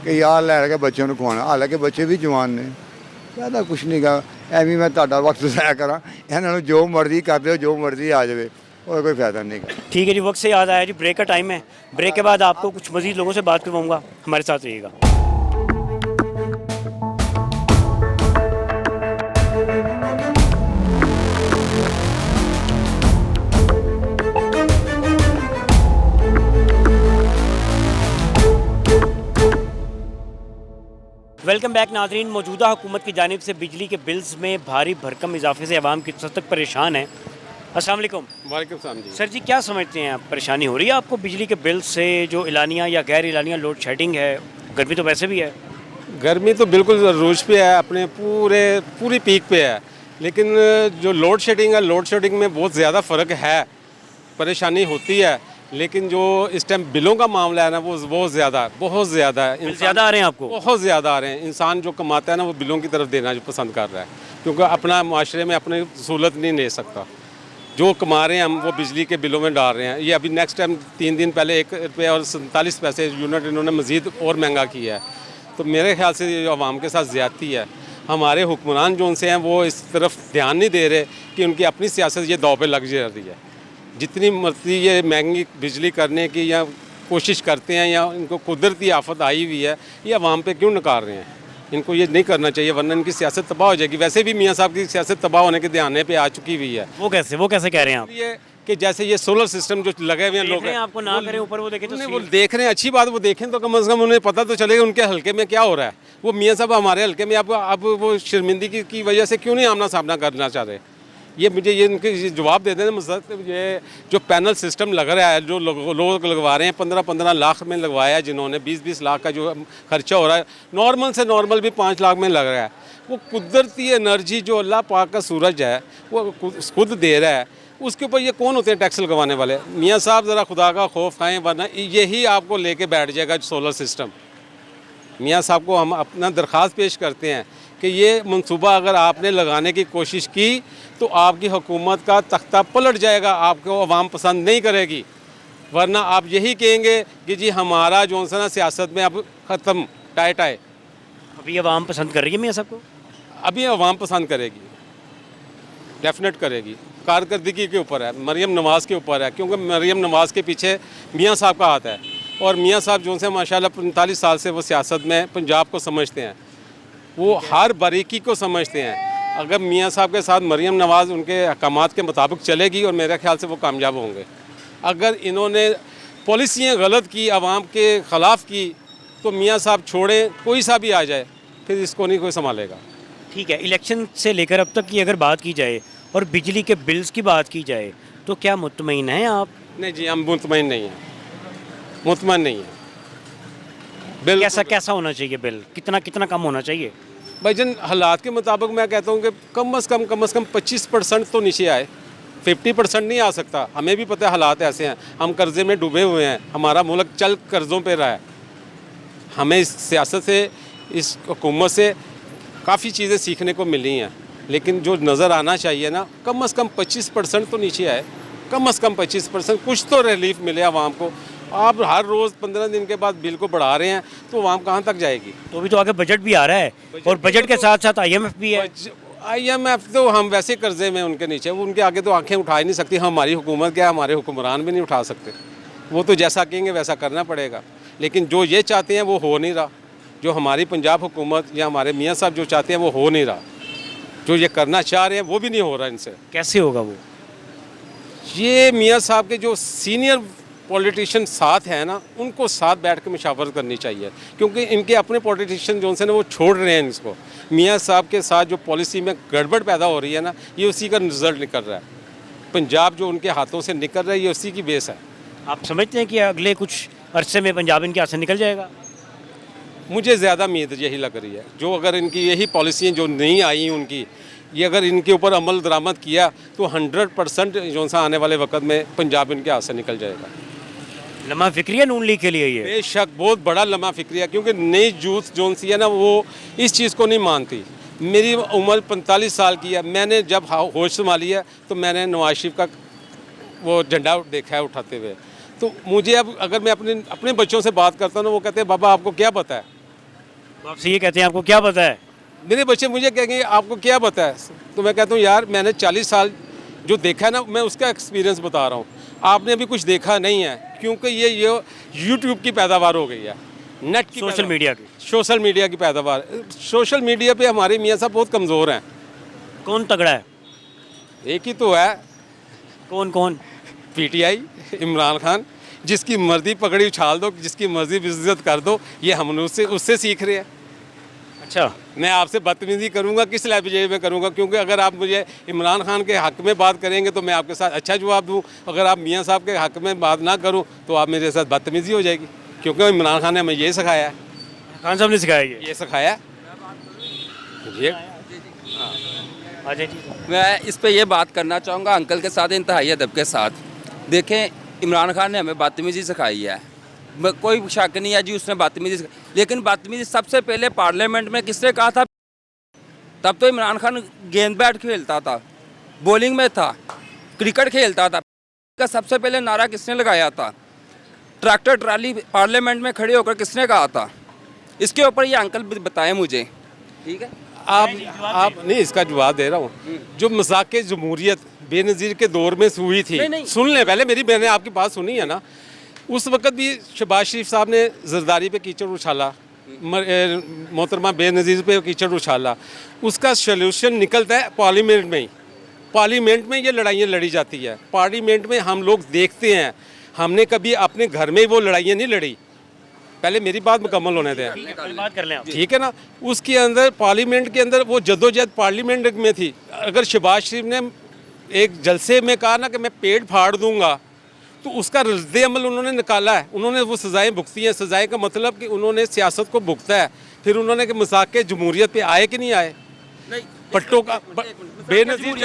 ਕਿ ਯਾਰ ਲੈ ਕੇ ਬੱਚਿਆਂ ਨੂੰ ਖਵਾਉਣਾ, ਹਾਲਾਂਕਿ ਬੱਚੇ ਵੀ ਜਵਾਨ ਨੇ, ਜ਼ਿਆਦਾ ਕੁਛ ਨਹੀਂ ਗਾ, ਐਵੇਂ ਮੈਂ ਤੁਹਾਡਾ ਵਕਤ ਜ਼ਾਇਆ ਕਰਾਂ, ਇਹਨਾਂ ਨੂੰ ਜੋ ਮਰਜ਼ੀ ਕਰ ਦਿਓ, ਜੋ ਮਰਜ਼ੀ ਆ ਜਾਵੇ, और कोई फ़ायदा नहीं है। ठीक है जी, वक्त से याद आया जी, ब्रेक का टाइम है, ब्रेक के बाद आपको कुछ मज़ीद लोगों से बात करवाऊंगा, हमारे साथ रहिएगा। वेलकम बैक नाजरीन। मौजूदा हुकूमत की जानिब से बिजली के बिल्स में भारी भरकम इजाफे से अवाम किस हद तक परेशान है। अस्सलाम वालेकुम। वालेकुम सलाम जी। सर जी, क्या समझते हैं आप, परेशानी हो रही है आपको बिजली के बिल से? जो एलानिया या गैर एलानिया लोड शेडिंग है, गर्मी तो वैसे भी है। गर्मी तो बिल्कुल रूज पे है, अपने पूरी पीक पे है, लेकिन जो लोड शेडिंग है, लोड शेडिंग में बहुत ज़्यादा फ़र्क है, परेशानी होती है, लेकिन जो इस टाइम बिलों का मामला है ना, वो बहुत ज़्यादा है। बिल ज़्यादा आ रहे हैं आपको? बहुत ज़्यादा आ रहे हैं। इंसान जो कमाता है ना, वो बिलों की तरफ देना जो पसंद कर रहा है, क्योंकि अपना माशरे में अपनी सहूलत नहीं ले सकता। जो कमा रहे हैं हम, वो बिजली के बिलों में डाल रहे हैं। ये अभी नेक्स्ट टाइम 3 दिन पहले 1 रुपये और 47 पैसे यूनिट इन्होंने मज़ीद और महंगा किया है। तो मेरे ख्याल से ये आवाम के साथ ज़्यादती है। हमारे हुक्मरान जो उनसे हैं, वो इस तरफ ध्यान नहीं दे रहे कि उनकी अपनी सियासत ये दाव पे लग जा रही है। जितनी मर्जी ये महंगी बिजली करने की या कोशिश करते हैं, या इनको कुदरती आफत आई हुई है, ये आवाम पे क्यों नकार रहे हैं? इनको ये नहीं करना चाहिए, वरना इनकी सियासत तबाह हो जाएगी। वैसे भी मियाँ साहब की सियासत तबाह होने के ध्यान पे आ चुकी हुई है। वो कैसे कह रहे हैं आप? ये कि जैसे ये सोलर सिस्टम जो लगे हुए हैं लोग, आपको ना करें ऊपर, वो देखें तो वो देख रहे हैं, अच्छी बात, वो देखें तो कम से कम उन्हें पता तो चलेगा उनके हल्के में क्या हो रहा है। वो मियाँ साहब हमारे हल्के में अब वो शर्मिंदगी की वजह से क्यों नहीं आमना सामना करना चाह रहे? ये मुझे ये इनके जवाब दे दें। ये जो पैनल सिस्टम लग रहा है, जो लोग लगवा रहे हैं, 15-15 लाख में लगवाया है जिन्होंने, 20-20 लाख का जो खर्चा हो रहा है, नॉर्मल से नॉर्मल भी 5 लाख में लग रहा है। वो कुदरती एनर्जी जो अल्लाह पाक का सूरज है, वो खुद दे रहा है, उसके ऊपर ये कौन होते हैं टैक्स लगवाने वाले? मियाँ साहब ज़रा खुदा का खौफ खाएँ, वरना यही आपको लेके बैठ जाएगा सोलर सिस्टम। मियाँ साहब को हम अपना दरख्वास्त पेश करते हैं कि ये मंसूबा अगर आपने लगाने की कोशिश की तो आपकी हुकूमत का तख्ता पलट जाएगा, आपको आवाम पसंद नहीं करेगी, वरना आप यही कहेंगे कि जी हमारा जो है ना सियासत में अब ख़त्म, टाइट आए। अभी आवाम पसंद कर रही है मियाँ साहब को? अभी आवाम पसंद करेगी, डेफिनेट करेगी। कारकर्दगी के ऊपर है, मरीम नवाज़ के ऊपर है, क्योंकि मरीम नवाज़ के पीछे मियाँ साहब का हाथ है। और मियाँ साहब जो से माशाल्लाह 45 साल से वो सियासत में पंजाब को समझते हैं, वो हर बारीकी को समझते हैं। अगर मियाँ साहब के साथ मरीम नवाज़ उनके अहकामात के मुताबिक चलेगी और मेरे ख्याल से वो कामयाब होंगे। अगर इन्होंने पॉलिसियाँ गलत की, आवाम के ख़िलाफ़ की, तो मियाँ साहब छोड़ें, कोई सा भी आ जाए, फिर इसको नहीं कोई संभालेगा। ठीक है, इलेक्शन से लेकर अब तक की अगर बात की जाए और बिजली के बिल्स की बात की जाए तो क्या मुतमईन हैं आप? नहीं जी, हम मुतमईन नहीं हैं, मुतमईन नहीं है। बिल कैसा कैसा होना चाहिए बिल? कितना कितना कम होना चाहिए? भाईजान हालात के मुताबिक मैं कहता हूँ कि कम से कम 25% तो नीचे आए, 50% नहीं आ सकता। हमें भी पता है हालात ऐसे हैं, हम कर्जे में डूबे हुए हैं, हमारा मुल्क चल कर्ज़ों पे रहा है। हमें इस सियासत से, इस हुकूमत से काफ़ी चीज़ें सीखने को मिली हैं, लेकिन जो नज़र आना चाहिए ना, कम से कम 25% तो नीचे आए, कम से कम 25%, कुछ तो रिलीफ मिले आवाम को। आप हर रोज़ 15 दिन के बाद बिल को बढ़ा रहे हैं तो आवाम कहाँ तक जाएगी? तो अभी तो आगे बजट भी आ रहा है और बजट के साथ साथ IMF भी है। IMF तो हम वैसे कर्जे में उनके नीचे, वो उनके आगे तो आंखें उठा ही नहीं सकती। हमारी हुकूमत क्या, हमारे हुक्मरान भी नहीं उठा सकते। वो तो जैसा कहेंगे वैसा करना पड़ेगा, लेकिन जो ये चाहते हैं वो हो नहीं रहा। जो हमारी पंजाब हुकूमत या हमारे मियाँ साहब जो चाहते हैं वो हो नहीं रहा। जो ये करना चाह रहे हैं वो भी नहीं हो रहा इनसे। कैसे होगा वो? ये मियाँ साहब के जो सीनियर पॉलिटिशियन साथ हैं ना, उनको साथ बैठ के मशावरत करनी चाहिए, क्योंकि इनके अपने पॉलिटिशियन जो से ना वो छोड़ रहे हैं इसको। मियाँ साहब के साथ जो पॉलिसी में गड़बड़ पैदा हो रही है ना, ये उसी का रिजल्ट निकल रहा है। पंजाब जो उनके हाथों से निकल रहा है, ये उसी की बेस है। आप समझते हैं कि अगले कुछ अरसे में पंजाब इनके हाथ से निकल जाएगा? मुझे ज़्यादा उम्मीद यही लग रही है। जो अगर इनकी यही पॉलिसियाँ जो नहीं आई उनकी, ये अगर इनके ऊपर अमल दरामद किया तो 100% जो सा आने वाले वक्त में पंजाब इनके हाथ से निकल जाएगा। लम्हा फिक्रिया नून लीग के लिए ये बेशक बहुत बड़ा लम्हा फिक्रिया, क्योंकि नई यूथ जो सी है ना, वो इस चीज़ को नहीं मानती। मेरी उम्र 45 साल की है, मैंने जब होश संभाली है तो मैंने नवाज शरीफ का वो झंडा देखा है उठाते हुए। तो मुझे अब अगर मैं अपने बच्चों से बात करता हूँ ना, वो कहते हैं बाबा आपको क्या पता है। आपसे ये कहते हैं आपको क्या पता है? मेरे बच्चे मुझे कहेंगे आपको क्या पता है, तो मैं कहता हूँ यार मैंने 40 साल जो देखा है ना, मैं उसका एक्सपीरियंस बता रहा हूँ। आपने अभी कुछ देखा नहीं है, क्योंकि ये यूट्यूब की पैदावार हो गई है, नेट की, सोशल मीडिया की पैदावार। सोशल मीडिया पे हमारे मियाँ साहब बहुत कमज़ोर हैं। कौन तगड़ा है? एक ही तो है, कौन कौन? PTI, इमरान खान। जिसकी मर्जी पकड़ी उछाल दो, जिसकी मर्जी बेइज्जत कर दो, ये हम उससे सीख रहे हैं। अच्छा, मैं आपसे बदतमीजी करूंगा किस लाइब्रेरी में करूंगा? क्योंकि अगर आप मुझे इमरान खान के हक़ में बात करेंगे तो मैं आपके साथ अच्छा जवाब दूं, अगर आप मियाँ साहब के हक़ में बात ना करूं तो आप मेरे साथ बदतमीजी हो जाएगी, क्योंकि इमरान खान ने हमें ये सिखाया है। खान साहब ने सिखाया ये सिखाया ये। अजय जी, मैं इस पे ये बात करना चाहूँगा अंकल के साथ इंतहाई अदब के साथ। देखें, इमरान खान ने हमें बदतमीजी सिखाई है, कोई शक नहीं है जी, उसने बदतमीजी सिखाई। लेकिन बदतमीजी सबसे पहले पार्लियामेंट में किसने कहा था? तब तो इमरान खान गेंद बैट खेलता था, बॉलिंग में था, क्रिकेट खेलता था। का सबसे पहले नारा किसने लगाया था? ट्रैक्टर ट्राली पार्लियामेंट में खड़े होकर किसने कहा था? इसके ऊपर ये अंकल बताएं मुझे। ठीक है, आप नहीं, इसका जवाब दे रहा हूँ। जो मज़ाक़ जमहूरियत बेनज़ीर के दौर में हुई थी, सुन लें पहले मेरी, मैंने आपकी बात सुनी है ना। उस वक़्त भी शहबाज शरीफ साहब ने जरदारी पे कीचड़ उछाला, मोहतरमा बेनज़ीर पे कीचड़ उछाला। उसका सलूशन निकलता है पार्लियामेंट में ही। पार्लियामेंट में ये लड़ाइयाँ लड़ी जाती है, पार्लियामेंट में हम लोग देखते हैं। हमने कभी अपने घर में वो लड़ाइयाँ नहीं लड़ी। पहले मेरी बात मुकम्मल होने दें, बात कर लें आप। ठीक है ना। उसके अंदर पार्लियामेंट के अंदर वो जद्दोजहद पार्लियामेंट में थी। अगर शहबाज शरीफ ने एक जलसे में कहा ना कि मैं पेट फाड़ दूंगा, तो उसका रद्द अमल उन्होंने निकाला है। उन्होंने वो सज़ाएँ भुगती हैं। सज़ाएँ का मतलब कि उन्होंने सियासत को भुगता है। फिर उन्होंने मज़ाक़ जमहूरियत पे आए कि नहीं आए? पट्टों का बेनज़ीर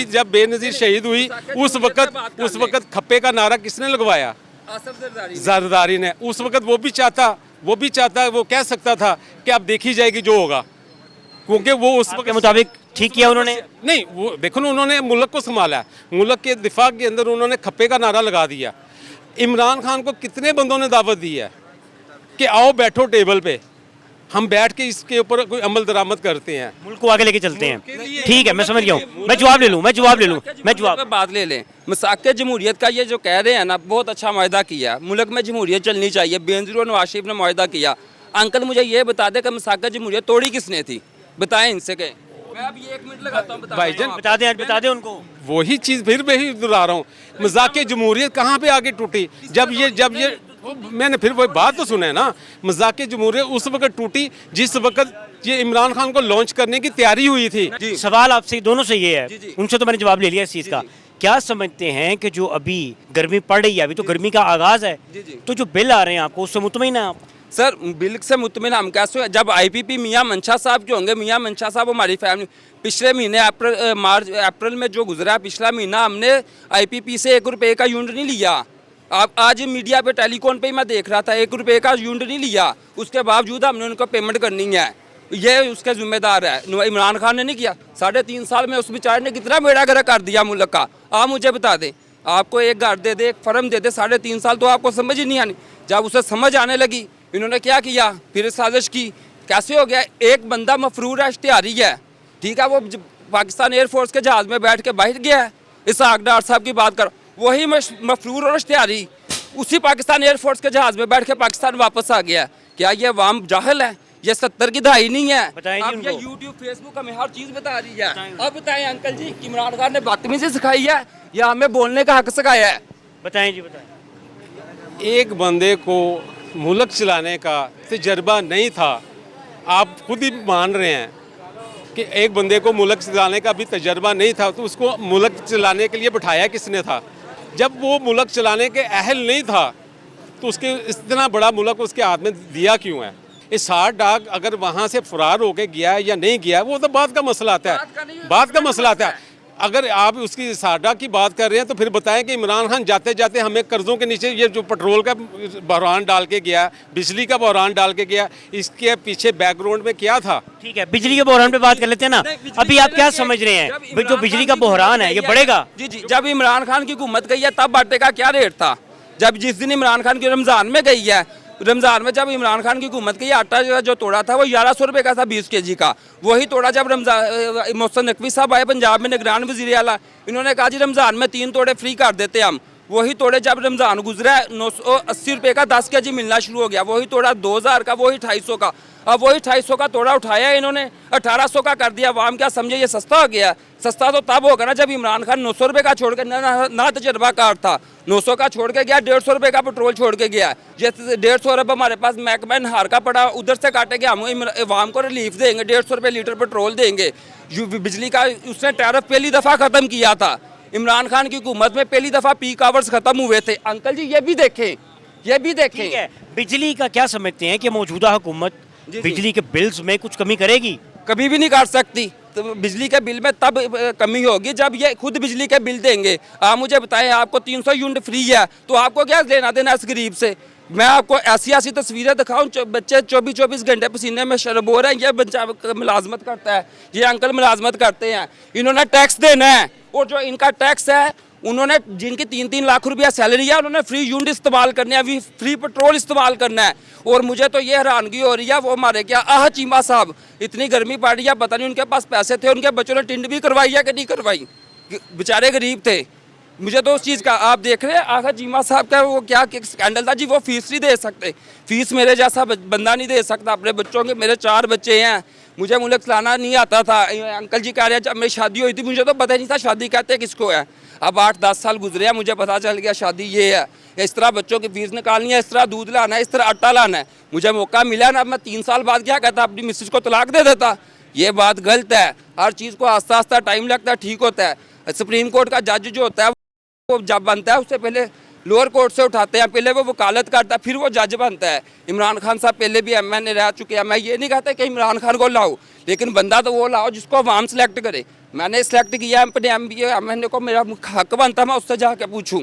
जब बेनज़ीर शहीद हुई उस वक़्त खप्पे का नारा किसने लगवाया? जरदारी ने। उस वक़्त वो भी चाहता, वो कह सकता था कि अब देखी जाएगी जो होगा, क्योंकि वो उस वक्त के मुताबिक ठीक किया उन्होंने। नहीं, वो देखो ना, उन्होंने मुल्क को संभाला। मुल्क के दिफा के अंदर उन्होंने खप्पे का नारा लगा दिया। इमरान खान को कितने बंदों ने दावत दी है कि आओ बैठो टेबल पे, हम बैठ के इसके ऊपर कोई अमल दरामद करते हैं। मुल्क को आगे लेके चलते हैं। ठीक है, मैं समझ गया हूँ। मैं जवाब ले लूँ, मैं जवाब। पे बात ले लें, मसाक जमहूरियत का ये जो कह रहे हैं ना, बहुत अच्छा मुआहदा किया। मुल्क में जमहूरियत चलनी चाहिए, बेनज़ीर और नवाज शरीफ ने मुआहदा किया। अंकल मुझे ये बता दें कि मसाक जमहूरियत तोड़ी किसने थी, बताएं इनसे के। मैं अब ये 1 मिनट लगाता हूँ, भाईजान बता दें उनको। वही चीज़ फिर मैं ही दोहरा रहा हूँ, मजाक जमहूरियत कहाँ पे आगे टूटी? जब ये मैंने फिर वही बात तो सुना है ना, मजाक जमहूरियत उस वक्त टूटी जिस वक्त ये इमरान खान को लॉन्च करने की तैयारी हुई थी। सवाल आपसे दोनों से ये है, जी। उनसे तो मैंने जवाब ले लिया इस चीज़ का। क्या समझते हैं कि जो अभी गर्मी पड़ रही है, अभी तो गर्मी का आगाज है, जी। तो जो बिल आ रहे हैं आपको उससे मुतमईन है आप? सर बिल से मुतमिन हम कैसे हैं? जब IPP मियाँ मंशा साहब जो होंगे, मियाँ मंशा साहब हमारी फैमिली, पिछले महीने अप्रैल में जो गुजरा पिछला महीना, हमने IPP से 1 रुपये का यूनिट नहीं लिया। आप आज मीडिया पे टेलीकॉन पे ही मैं देख रहा था, 1 रुपये का यूनिट नहीं लिया, उसके बावजूद हमने उनको पेमेंट करनी है। ये उसके जिम्मेदार है, इमरान खान ने नहीं किया। 3.5 साल में उस बेचारे ने कितना बेड़ा गर्क कर दिया मुल्क का। आप मुझे बता दें, आपको एक घर दे दे, एक फर्म दे दे, 3.5 साल तो आपको समझ ही नहीं आनी। जब उसे समझ आने लगी, इन्होंने क्या किया, फिर साजिश की। कैसे हो गया? एक बंदा मफरूर है, इश्तिहारी है, ठीक है, वो पाकिस्तान एयरफोर्स के जहाज़ में बैठ के बाहर गया है। इसहाक डार साहब की बात करो, वही मफरूर और इश्तिहारी उसी पाकिस्तान एयरफोर्स के जहाज़ में बैठ के पाकिस्तान वापस आ गया। क्या ये अवाम जाहिल है? ये 70 की दहाई नहीं है। अब ये यूट्यूब फेसबुक हमें हर चीज़ बता रही है। अब बताएं अंकल जी, कि इमरान खान ने बदतमीजी सिखाई है या हमें बोलने का हक सिखाया है? बताएं जी, बताएं। एक बंदे को मुल्क चलाने का तजर्बा नहीं था, आप खुद ही मान रहे हैं कि एक बंदे को मुल्क चलाने का भी तजर्बा नहीं था, तो उसको मुल्क चलाने के लिए बिठाया किसने था? जब वो मुल्क चलाने के अहल नहीं था तो उसके इतना बड़ा मुल्क उसके हाथ में दिया क्यों है? इसहाक डार अगर वहाँ से फरार होके गया है या नहीं गया, वो तो बात का मसला आता है, बात का मसला आता है। अगर आप उसकी इसहाक डार की बात कर रहे हैं तो फिर बताएं कि इमरान खान जाते जाते हमें कर्जों के नीचे ये जो पेट्रोल का बहरान डाल के गया, बिजली का बहरान डाल के गया, इसके पीछे बैकग्राउंड में क्या था? ठीक है, बिजली के बहरान पे बात कर लेते हैं ना। अभी आप क्या समझ रहे हैं, जो बिजली का बहरान है ये बढ़ेगा? जी, जब इमरान खान की हुकूमत गई है तब आटे का क्या रेट था? जब जिस दिन इमरान खान की रमज़ान में गई है, रमज़ान में जब इमरान खान की हुकूमत की, आटा जो तोड़ा था वो 1100 रुपये का था, 20 kg का। वही तोड़ा जब मोहसिन नकवी साहब आए पंजाब में, निगरान वज़ीर आला, इन्होंने कहा जी रमज़ान में 3 तोड़े फ्री कर देते हम। वही तोड़े जब रमज़ान गुजरा 980 रुपये का 10 kg मिलना शुरू हो गया। वही तोड़ा 2000 का, वही 250 का। अब वही 250 का तोड़ा उठाया इन्होंने, 1800 का कर दिया। आवाम क्या समझे ये सस्ता हो गया? सस्ता तो तब होगा ना जब इमरान खान 900 रुपये का छोड़ के ना तजर्बाकार था, 900 का छोड़ के गया, 150 रुपये का पेट्रोल छोड़ के गया। जैसे 150 अरब हमारे पास महकमा नहार का पड़ा, उधर से काटेंगे, हम अवाम को रिलीफ देंगे, 150 रुपये लीटर पेट्रोल देंगे। बिजली का उसने टैरिफ पहली दफ़ा ख़त्म किया था इमरान खान की हुकूमत में, पहली दफ़ा पीक आवर्स ख़त्म हुए थे। अंकल जी ये भी देखें, ये भी देखें। ठीक है, बिजली का क्या समझते हैं कि मौजूदा हुकूमत बिजली के बिल्स में कुछ कमी करेगी? कभी भी नहीं कर सकती। तो बिजली के बिल में तब कमी होगी जब ये खुद बिजली के बिल देंगे। आप मुझे बताएं, आपको 300 यूनिट फ्री है तो आपको क्या लेना देना इस गरीब से? मैं आपको ऐसी तस्वीरें दिखाऊं, बच्चे 24-24 घंटे पसीने में शर्ब हो रहे हैं। ये बच्चा मुलाजमत करता है, ये अंकल मुलाजमत करते हैं, इन्होंने टैक्स देना है, और जो इनका टैक्स है, उन्होंने जिनकी 3-3 लाख रुपया सैलरी है, उन्होंने फ्री यूनिट इस्तेमाल करने हैं, फ्री पेट्रोल इस्तेमाल करना है। और मुझे तो ये हैरानगी हो रही है, वो हमारे क्या चीमा साहब, इतनी गर्मी पड़ रही है, पता नहीं उनके पास पैसे थे, उनके बच्चों ने टिंड भी करवाई है कि नहीं करवाई, बेचारे गरीब थे। मुझे तो उस चीज़ का, आप देख रहे हैं चीमा साहब का वो क्या स्कैंडल था जी, वो फीस नहीं दे सकते, फीस मेरे जैसा बंदा नहीं दे सकता अपने बच्चों के। मेरे 4 बच्चे हैं, मुझे मुल्क चलाना नहीं आता था। अंकल जी कह रहे हैं जब मेरी शादी हुई थी मुझे तो पता ही नहीं था शादी कहते किसको है। अब 8-10 साल गुजरे हैं, मुझे पता चल गया शादी ये है, इस तरह बच्चों की फीस निकालनी है, इस तरह दूध लाना है, इस तरह आटा लाना है। मुझे मौका मिला ना, मैं 3 साल बाद क्या कहता, अपनी मिसेज को तलाक दे देता। ये बात गलत है। हर चीज़ को आस्ता आस्ता टाइम लगता है, ठीक होता है। सुप्रीम कोर्ट का जज जो होता है वो जब बनता है उससे पहले लोअर कोर्ट से उठाते हैं, पहले वो वकालत करता है, फिर वो जज बनता है। इमरान खान साहब पहले भी MN रह चुके हैं। मैं ये नहीं कहता कि इमरान खान को लाओ, लेकिन बंदा तो वो लाओ जिसको अवाम सेलेक्ट करे। मैंने सेलेक्ट किया अपने MN को, मेरा हक बनता है मैं उससे जाके पूछूं।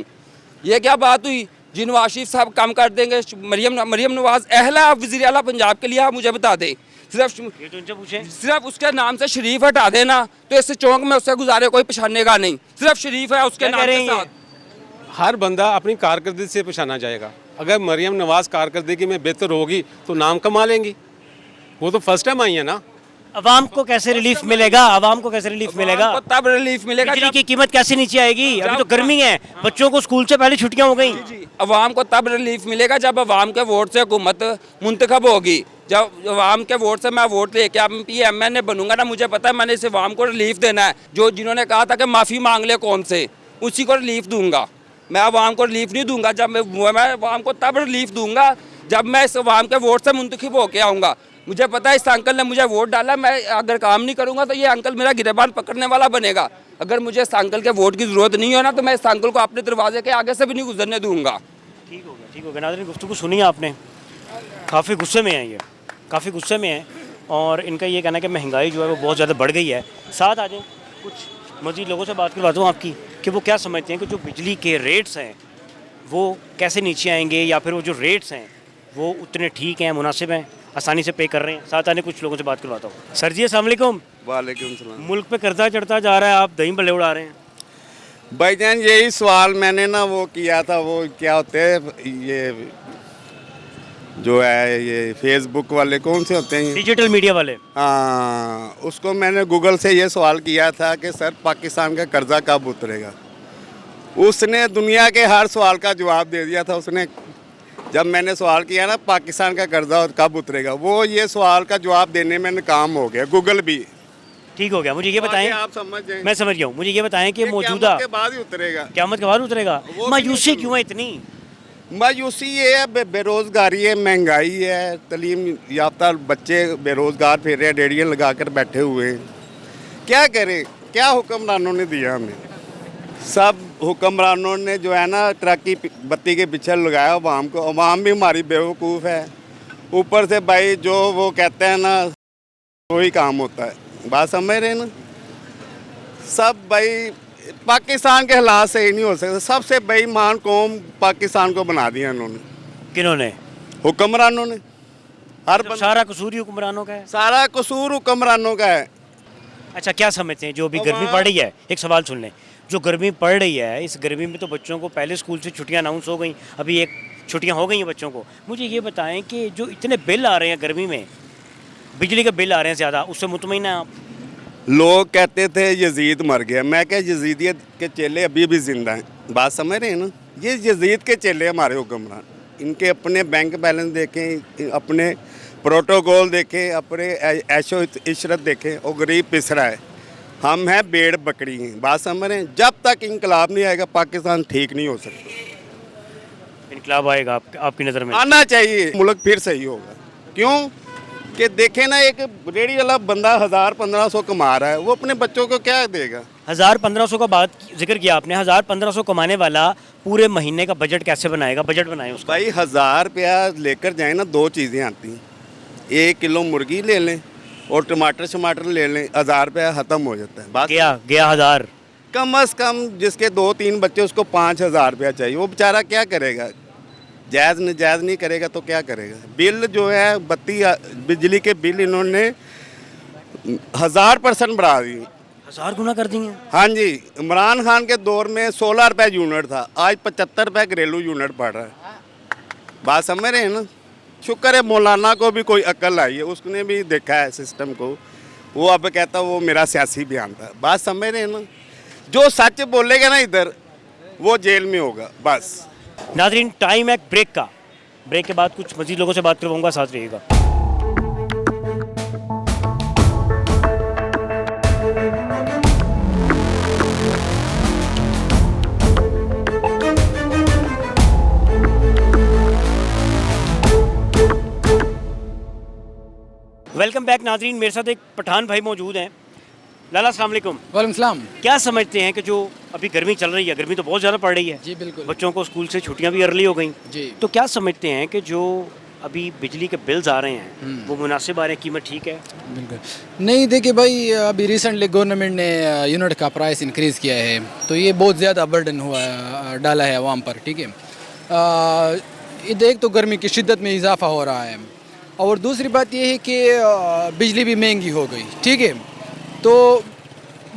ये क्या बात हुई जी? नवाज शरीफ साहब काम कर देंगे, मरियम नवाज अहला वज़ीर आला पंजाब के लिए, आप मुझे बता दें। सिर्फ उसके नाम से शरीफ हटा देना तो इस चौंक में उससे गुजारे कोई पछानेगा नहीं, सिर्फ शरीफ है उसके नाम के साथ। हर बंदा अपनी कारकर्दगी से पछाना जाएगा। अगर मरियम नवाज कारकर्दगी में बेहतर होगी तो नाम कमा लेंगी। वो तो फर्स्ट टाइम आई है ना। आवाम को कैसे रिलीफ मिलेगा? आवाम को कैसे रिलीफ मिलेगा? आपको तब रिलीफ मिलेगा बिजली जब की कीमत कैसे नीचे आएगी? अभी तो गर्मी है, बच्चों को स्कूल से पहले छुट्टियां हो गई। अवाम को तब रिलीफ मिलेगा जब अवाम के वोट से हुकूमत मुंतखब होगी। जब अवाम के वोट से मैं वोट लेके MP MNA बनूंगा ना, मुझे पता है मैंने इस अवाम को रिलीफ देना है। जो जिन्होंने कहा था कि माफ़ी मांग ले कौन से, उसी को रिलीफ दूंगा मैं। अवाम को रिलीफ नहीं दूंगा। जब मैं अवाम को तब रिलीफ दूंगा जब मैं इस अवाम के वोट से मुंतखब होके आऊँगा। मुझे पता है इस अंकल ने मुझे वोट डाला, मैं अगर काम नहीं करूंगा तो ये अंकल मेरा गिरबान पकड़ने वाला बनेगा। अगर मुझे इस अंकल के वोट की ज़रूरत नहीं हो ना, तो मैं इस अंकल को अपने दरवाजे के आगे से भी नहीं गुजरने दूंगा। ठीक हो गया, ठीक हो गया। नाज़रीन, गुफ्तगू सुनी आपने, काफ़ी गुस्से में हैं ये, काफ़ी गुस्से में हैं और इनका ये कहना है कि महंगाई जो है वो बहुत ज़्यादा बढ़ गई है। साथ आ जाए कुछ मज़ीद लोगों से बात करवाता हूँ आपकी कि वो क्या समझते हैं कि जो बिजली के रेट्स हैं वो कैसे नीचे आएंगे, या फिर वो जो रेट्स हैं वो उतने ठीक हैं, मुनासिब हैं, आसानी से पे कर रहे हैं। साथ आने कुछ लोगों से बात करवाता हूँ। सर जी अस्सलाम वालेकुम। वालेकुम सलाम। मुल्क पे कर्जा चढ़ता जा रहा है, आप दही भल्ले उड़ा रहे हैं। भाईजान यही सवाल मैंने ना वो किया था, वो क्या होते हैं ये जो है ये फेसबुक वाले कौन से होते हैं, डिजिटल मीडिया वाले। हाँ, उसको मैंने गूगल से ये सवाल किया था कि सर पाकिस्तान का कर्जा कब उतरेगा। उसने दुनिया के हर सवाल का जवाब दे दिया था। उसने जब मैंने सवाल किया ना पाकिस्तान का कर्जा कब उतरेगा, वो ये सवाल का जवाब देने में नाकाम हो गया। गूगल भी ठीक हो गया। मुझे ये बताएं, आप समझ जाएं, मैं समझ गया हूँ। मुझे ये बताएं कि मौजूदा क़यामत के बाद ही उतरेगा। क़यामत के बाद उतरेगा। वो मायूसी क्यों है इतनी? मायूसी ये है, बेरोज़गारी है, महंगाई है, तलीम याफ्ता बच्चे बेरोज़गार फिर रहे हैं, रेडियन लगा कर बैठे हुए हैं। क्या करें? क्या हुक्मरानों ने दिया हमें? सब हुक्मरानों ने जो है ना ट्रक की बत्ती के पीछे लगाया अवाम को। अवाम भी हमारी बेवकूफ़ है। ऊपर से भाई जो वो कहते हैं ना वही काम होता है। बात समझ रहे हैं ना? सब भाई पाकिस्तान के हालात से ही नहीं हो सकते। सबसे बेईमान कौम पाकिस्तान को बना दिया इन्होंने। किन्होंने? हुक्मरानों ने। हर तो सारा कसूर ही हुक्मरानों का है। सारा कसूर हुक्मरानों का है। अच्छा, क्या समझते हैं जो अभी गर्मी पड़ रही है? एक सवाल सुन लें, जो गर्मी पड़ रही है इस गर्मी में तो बच्चों को पहले स्कूल से छुट्टियां अनाउंस हो गई, अभी एक छुट्टियां हो गई हैं बच्चों को। मुझे ये बताएं कि जो इतने बिल आ रहे हैं गर्मी में, बिजली के बिल आ रहे हैं ज़्यादा, उससे मुतमईन हैं आप? लोग कहते थे यजीद मर गया। मैं क्या, यजीदियत के चेले अभी भी जिंदा हैं। बात समझ रहे हैं ना? ये यजीद के चेले हमारे हुक्मरान। इनके अपने बैंक बैलेंस देखें, अपने प्रोटोकॉल देखें, अपने ऐशो इशरत देखें, और गरीब पिसरा है। हम हैं भेड़ बकरी हैं। बात समझ रहे हैं? जब तक इंकलाब नहीं आएगा पाकिस्तान ठीक नहीं हो सकता। इनकलाब आएगा आपकी नज़र में? आना चाहिए, मुल्क फिर सही होगा। क्यों कि देखें ना, एक रेडी वाला बंदा 1000-1500 कमा रहा है, वो अपने बच्चों को क्या देगा? 1000-1500 का बात जिक्र किया आपने। 1000-1500 कमाने वाला पूरे महीने का बजट कैसे बनाएगा? बजट बनाए उसका। भाई 1000 रुपया लेकर जाए ना, दो चीज़ें आती हैं। 1 किलो मुर्गी ले लें और टमाटर ले लें, 1000 रुपया ख़त्म हो जाता है। बात गया 1000। कम से कम जिसके 2-3 बच्चे उसको 5000 रुपया चाहिए। वो बेचारा क्या करेगा? जायज़ नहीं करेगा तो क्या करेगा? बिल जो है बिजली के बिल इन्होंने 1000% बढ़ा दिए। 1000 गुना कर दिए। हाँ जी, इमरान खान के दौर में 16 रुपये यूनिट था, आज 75 रुपये घरेलू यूनिट पड़ रहा है। बात समझ रहे हैं ना? शुक्र है मौलाना को भी कोई अक्ल आई है, उसने भी देखा है सिस्टम को। वो अब कहता वो मेरा सियासी बयान था। बात समझ रहे हैं ना? जो सच बोलेगा ना इधर, वो जेल में होगा। बस नाज़रीन, टाइम है ब्रेक का। ब्रेक के बाद कुछ मज़ीद लोगों से बात करवाऊंगा, साथ रहिएगा। वेलकम बैक नाज़रीन, मेरे साथ एक पठान भाई मौजूद हैं। लाला अस्सलाम वालेकुम। वालेकुम सलाम। क्या समझते हैं कि जो अभी गर्मी चल रही है, गर्मी तो बहुत ज़्यादा पड़ रही है जी बिल्कुल। बच्चों को स्कूल से छुट्टियां भी अर्ली हो गई, जी। तो क्या समझते हैं कि जो अभी बिजली के बिल्स आ रहे हैं वो मुनासिब आ रहे हैं, कीमत ठीक है? बिल्कुल नहीं, देखिए भाई, अभी रिसेंटली गवर्नमेंट ने यूनिट का प्राइस इंक्रीज़ किया है, तो ये बहुत ज़्यादा बर्डन डाला है आवाम पर। ठीक है, एक तो गर्मी की शिद्दत में इजाफा हो रहा है, और दूसरी बात ये है कि बिजली भी महंगी हो गई। ठीक है, तो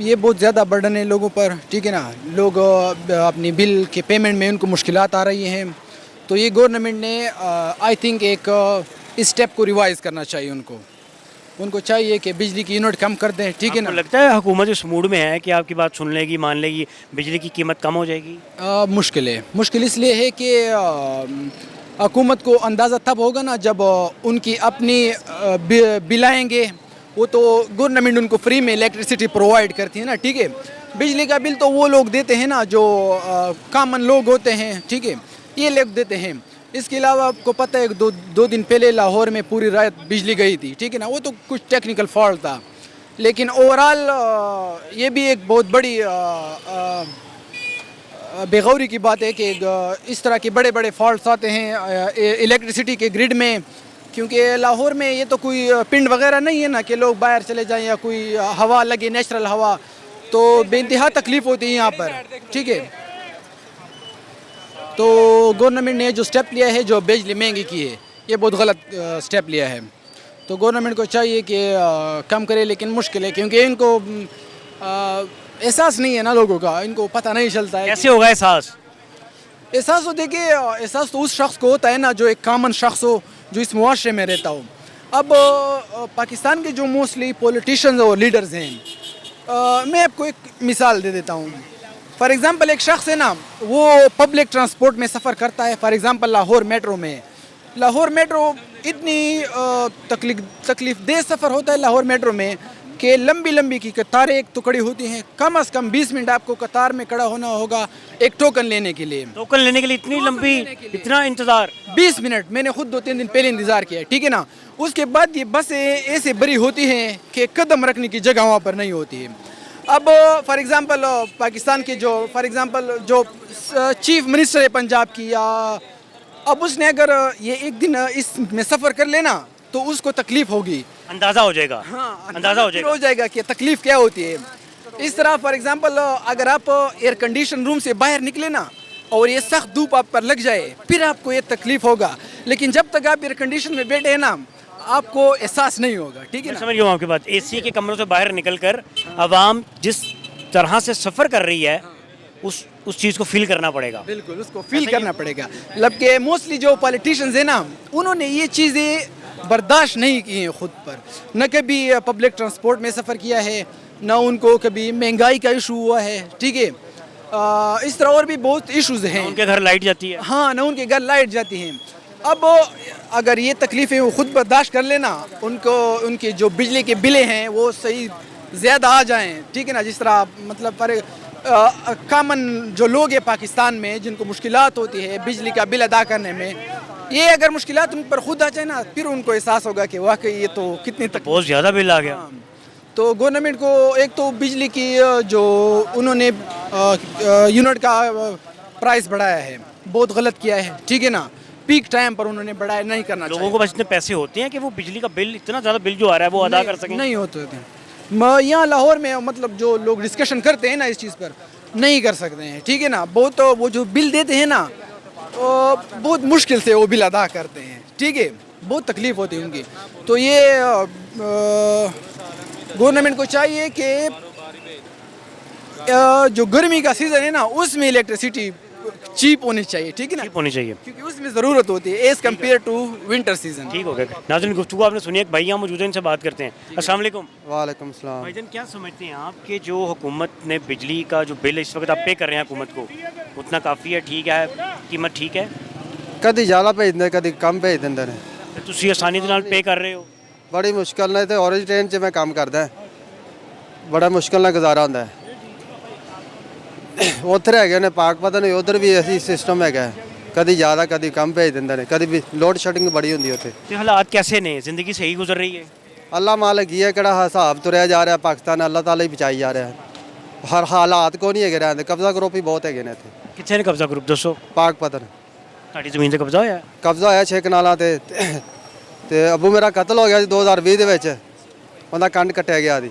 ये बहुत ज़्यादा बर्डन है लोगों पर। ठीक है ना? लोग अपनी बिल के पेमेंट में उनको मुश्किलात आ रही हैं, तो ये गवर्नमेंट ने आई थिंक एक इस स्टेप को रिवाइज़ करना चाहिए उनको। उनको चाहिए कि बिजली की यूनिट कम कर दें, ठीक है आपको ना। लगता है हुकूमत इस मूड में है कि आपकी बात सुन लेगी, मान लेगी, बिजली की कीमत कम हो जाएगी? मुश्किल है, मुश्किल इसलिए है कि हुकूमत को अंदाज़ा तब होगा ना जब उनकी अपनी बिल आएंगे। वो तो गवर्नमेंट उनको फ्री में इलेक्ट्रिसिटी प्रोवाइड करती है ना, ठीक है। बिजली का बिल तो वो लोग देते हैं ना जो कॉमन लोग होते हैं, ठीक है, ये लोग देते हैं। इसके अलावा आपको पता है दो दिन पहले लाहौर में पूरी रात बिजली गई थी, ठीक है ना। वो तो कुछ टेक्निकल फॉल्ट था, लेकिन ओवरऑल ये भी एक बहुत बड़ी बेगौरी की बात है कि इस तरह के बड़े बड़े फॉल्ट्स आते हैं इलेक्ट्रिसिटी के ग्रिड में, क्योंकि लाहौर में ये तो कोई पिंड वगैरह नहीं है ना कि लोग बाहर चले जाएं या कोई हवा लगे, नेचुरल हवा, तो बेइंतहा तकलीफ़ होती है यहाँ पर, ठीक है। तो गवर्नमेंट ने जो स्टेप लिया है, जो बिजली महंगी की है, ये बहुत गलत स्टेप लिया है। तो गवर्नमेंट को चाहिए कि कम करे, लेकिन मुश्किल है क्योंकि इनको एहसास नहीं है ना लोगों का, इनको पता नहीं चलता है। कैसे होगा एहसास? एहसास तो देखिए, एहसास तो उस शख्स को होता है ना जो एक कॉमन शख्स हो, जो इस मुआशरे में रहता हो। अब पाकिस्तान के जो मोस्टली पॉलिटिशियंस और लीडर्स हैं, मैं आपको एक मिसाल दे देता हूँ। फॉर एग्ज़ाम्पल एक शख्स है ना, वो पब्लिक ट्रांसपोर्ट में सफ़र करता है, फॉर एग्ज़ाम्पल लाहौर मेट्रो में। लाहौर मेट्रो इतनी तकलीफ दे सफ़र होता है लाहौर मेट्रो में कि लंबी लंबी की कतारें एक तो खड़ी होती हैं, कम से कम 20 मिनट आपको कतार में खड़ा होना होगा एक टोकन लेने के लिए। टोकन लेने के लिए इतनी लंबी, इतना इंतज़ार? 20 मिनट मैंने खुद 2-3 दिन पहले इंतज़ार किया, ठीक है ना। उसके बाद ये बसें ऐसे बड़ी होती हैं कि कदम रखने की जगह वहाँ पर नहीं होती है। अब फॉर एग्ज़ाम्पल पाकिस्तान के जो फॉर एग्ज़ाम्पल जो चीफ मिनिस्टर है पंजाब की, या अब उसने अगर ये एक दिन इसमें सफ़र कर लेना तो उसको तकलीफ़ होगी, अंदाज़ा हो जाएगा। हाँ, अंदाज़ा हो जाएगा कि तकलीफ़ क्या होती है। इस तरह फॉर एग्ज़ाम्पल अगर आप एयर कंडीशन रूम से बाहर निकले ना और ये सख्त धूप आप पर लग जाए, फिर आपको ये तकलीफ़ होगा, लेकिन जब तक आप एयर कंडीशन में बैठे हैं ना, आपको एहसास नहीं होगा, ठीक है मैं ना। समझ गया हूँ आपकी बात। एसी के कमरों से बाहर निकलकर आवाम जिस तरह से सफ़र कर रही है, उस चीज़ को फील करना पड़ेगा। बिल्कुल, उसको फील करना पड़ेगा। मतलब कि मोस्टली जो पॉलिटिशियंस हैं ना, उन्होंने ये चीज़ें बर्दाश्त नहीं की हैं खुद पर। न कभी पब्लिक ट्रांसपोर्ट में सफ़र किया है, न उनको कभी महंगाई का इशू हुआ है, ठीक है। इस तरह और भी बहुत इश्यूज़ हैं। उनके घर लाइट जाती है। हाँ, न उनके घर लाइट जाती हैं। अब अगर ये तकलीफ़ें वो खुद बर्दाश्त कर लेना, उनको उनके जो बिजली के बिलें हैं वो सही ज़्यादा आ जाएं, ठीक है ना। जिस तरह मतलब पर कॉमन जो लोग हैं पाकिस्तान में, जिनको मुश्किलात होती है बिजली का बिल अदा करने में, ये अगर मुश्किलात उन पर खुद आ जाए ना, फिर उनको एहसास होगा कि वाकई ये तो कितनी बहुत ज़्यादा बिल आ गया। तो गवर्नमेंट को एक तो बिजली की जो उन्होंने यूनिट का प्राइस बढ़ाया है, बहुत गलत किया है, ठीक है ना। पीक टाइम पर उन्होंने बढ़ाया नहीं करना चाहिए। लोगों को बस इतने पैसे होते हैं कि वो बिजली का बिल, इतना ज़्यादा बिल जो आ रहा है वो अदा कर सकें? नहीं होते थे। यहाँ लाहौर में मतलब जो लोग डिस्कशन करते हैं ना इस चीज़ पर, नहीं कर सकते हैं, ठीक है ना। बहुत वो जो बिल देते हैं ना, बहुत मुश्किल से वो बिल अदा करते हैं, ठीक है। बहुत तकलीफ़ होती है उनकी। तो ये गवर्नमेंट को चाहिए कि जो गर्मी का सीज़न है ना, उसमें इलेक्ट्रिसिटी चीप होनी चाहिए, ठीक है ना। चीप होनी चाहिए, क्योंकि उसमें ज़रूरत होती है as compare to winter season. ठीक हो गया। नाज़रीन, गुफ्तगू आपने सुनी, एक भाई यहाँ मौजूद है, इनसे बात करते हैं। अस्सलाम वालेकुम। वालेकुम सलाम। भाईजान, क्या समझते हैं आप कि जो हुकूमत ने बिजली का जो बिल इस वक्त आप पे कर रहे हैं हुकूमत को, उतना काफ़ी है, ठीक है, कीमत ठीक है? कभी ज़्यादा भेज दें, कभी कम भेज देंगे ने। ਤੁਸੀਂ ਆਸਾਨੀ ਦੇ ਨਾਲ पे कर रहे हो? बड़ी मुश्किल ਨਾਲ ਤੇ ऑरेंज ट्रेन 'ਚ मैं काम करदा है, बड़ा मुश्किल ਨਾਲ गुजारा ਹੁੰਦਾ है। ਉੱਧਰ ਹੈਗੇ ਨੇ ਪਾਕ ਪਤਾ ਨਹੀਂ, ਉੱਧਰ ਵੀ ਅਸੀਂ ਸਿਸਟਮ ਹੈਗਾ, ਕਦੀ ਜ਼ਿਆਦਾ ਕਦੀ ਕਮ ਭੇਜ ਦਿੰਦੇ ਨੇ, ਕਦੀ ਵੀ ਲੋਡ ਸ਼ੈਡਿੰਗ ਬੜੀ ਹੁੰਦੀ ਉੱਥੇ। ਤੇ ਹਾਲਾਤ कैसे ਨੇ? ਜ਼ਿੰਦਗੀ ਸਹੀ ਗੁਜ਼ਰ ਰਹੀ है? ਅੱਲਾ ਮਾਲਕ ਹੀ ਹੈ, ਕਿਹੜਾ ਹਿਸਾਬ ਤੁਰਿਆ ਜਾ ਰਿਹਾ ਪਾਕਿਸਤਾਨ, ਅੱਲਾ ਤਾਲਾ ਹੀ ਬਚਾਈ ਜਾ ਰਿਹਾ। ਹਰ ਹਾਲਾਤ ਕੋ ਨਹੀਂ ਹੈਗੇ ਰਹਿੰਦੇ, ਕਬਜ਼ਾ ਗਰੁੱਪ ਹੀ ਬਹੁਤ ਹੈਗੇ ਨੇ ਇੱਥੇ। ਕਿੱਥੇ ਨੇ ਕਬਜ਼ਾ ਗਰੁੱਪ ਦੱਸੋ? ਪਾਕ ਪਤਨ ਤੁਹਾਡੀ ਜ਼ਮੀਨ ਤੇ ਕਬਜ਼ਾ ਹੋਇਆ? ਕਬਜ਼ਾ ਹੋਇਆ 6 ਕਨਾਲਾਂ ਤੇ ਅੱਬੂ ਮੇਰਾ ਕਤਲ ਹੋ ਗਿਆ ਸੀ 2020 ਦੇ ਵਿੱਚ, ਉਹਦਾ ਕੰਨ ਕੱਟਿਆ ਗਿਆ ਸੀ,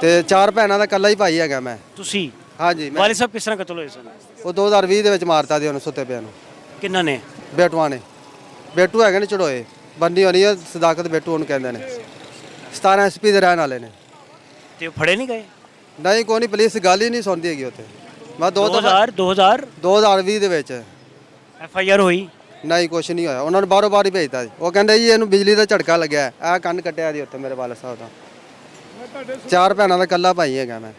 ਤੇ 4 ਭੈਣਾਂ ਦਾ ਇਕੱਲਾ ਹੀ ਭਾਈ ਹੈਗਾ ਮੈਂ। ਤੁਸੀਂ? ਹਾਂਜੀ, ਮੈਂ ਵਾਲਿਦ ਸਾਹਿਬ ਕਿਸ ਤਰ੍ਹਾਂ ਕਤਲ ਹੋਏ ਸਨ? ਉਹ 2020 ਦੇ ਵਿੱਚ ਮਾਰਤਾ ਸੀ ਉਹਨੂੰ ਸੁੱਤੇ ਪਿਆ ਨੂੰ। ਕਿੰਨਾ ਨੇ? ਬੇਟੂਆਂ ਨੇ, ਬੇਟੂ ਹੈਗੇ ਨੇ ਚੜੋਏ, ਬੰਨੀ ਹੋਣੀ ਹੈ ਸਦਾਕਤ ਬੇਟੂ ਉਹਨੂੰ ਕਹਿੰਦੇ ਨੇ। 17 SP ਦੇ ਰਹਿਣ ਵਾਲੇ ਨੇ। ਤੇ ਉਹ ਫੜੇ ਨਹੀਂ ਗਏ? ਨਹੀਂ, ਕੋਈ ਨਹੀਂ, ਪੁਲਿਸ ਗੱਲ ਹੀ ਨਹੀਂ ਸੁਣਦੀ ਹੈਗੀ ਉੱਥੇ। ਮੈਂ 2020 2020 ਦੇ ਵਿੱਚ FIR ਹੋਈ? ਨਹੀਂ ਕੁਛ ਨਹੀਂ ਹੋਇਆ, ਉਹਨਾਂ ਨੇ ਬਾਹਰੋਂ ਬਾਹਰ ਹੀ ਭੇਜਤਾ ਜੀ। ਉਹ ਕਹਿੰਦੇ ਜੀ ਇਹਨੂੰ ਬਿਜਲੀ ਦਾ ਝਟਕਾ ਲੱਗਿਆ, ਆਹ ਕੰਨ ਕੱਟਿਆ ਜੀ ਉੱਥੇ ਮੇਰੇ ਵਾਲਾ ਸਾਹਿਬ ਦਾ। 4 ਭੈਣਾਂ ਦਾ ਇਕੱਲਾ ਭਾਈ ਹੈਗਾ ਮੈਂ।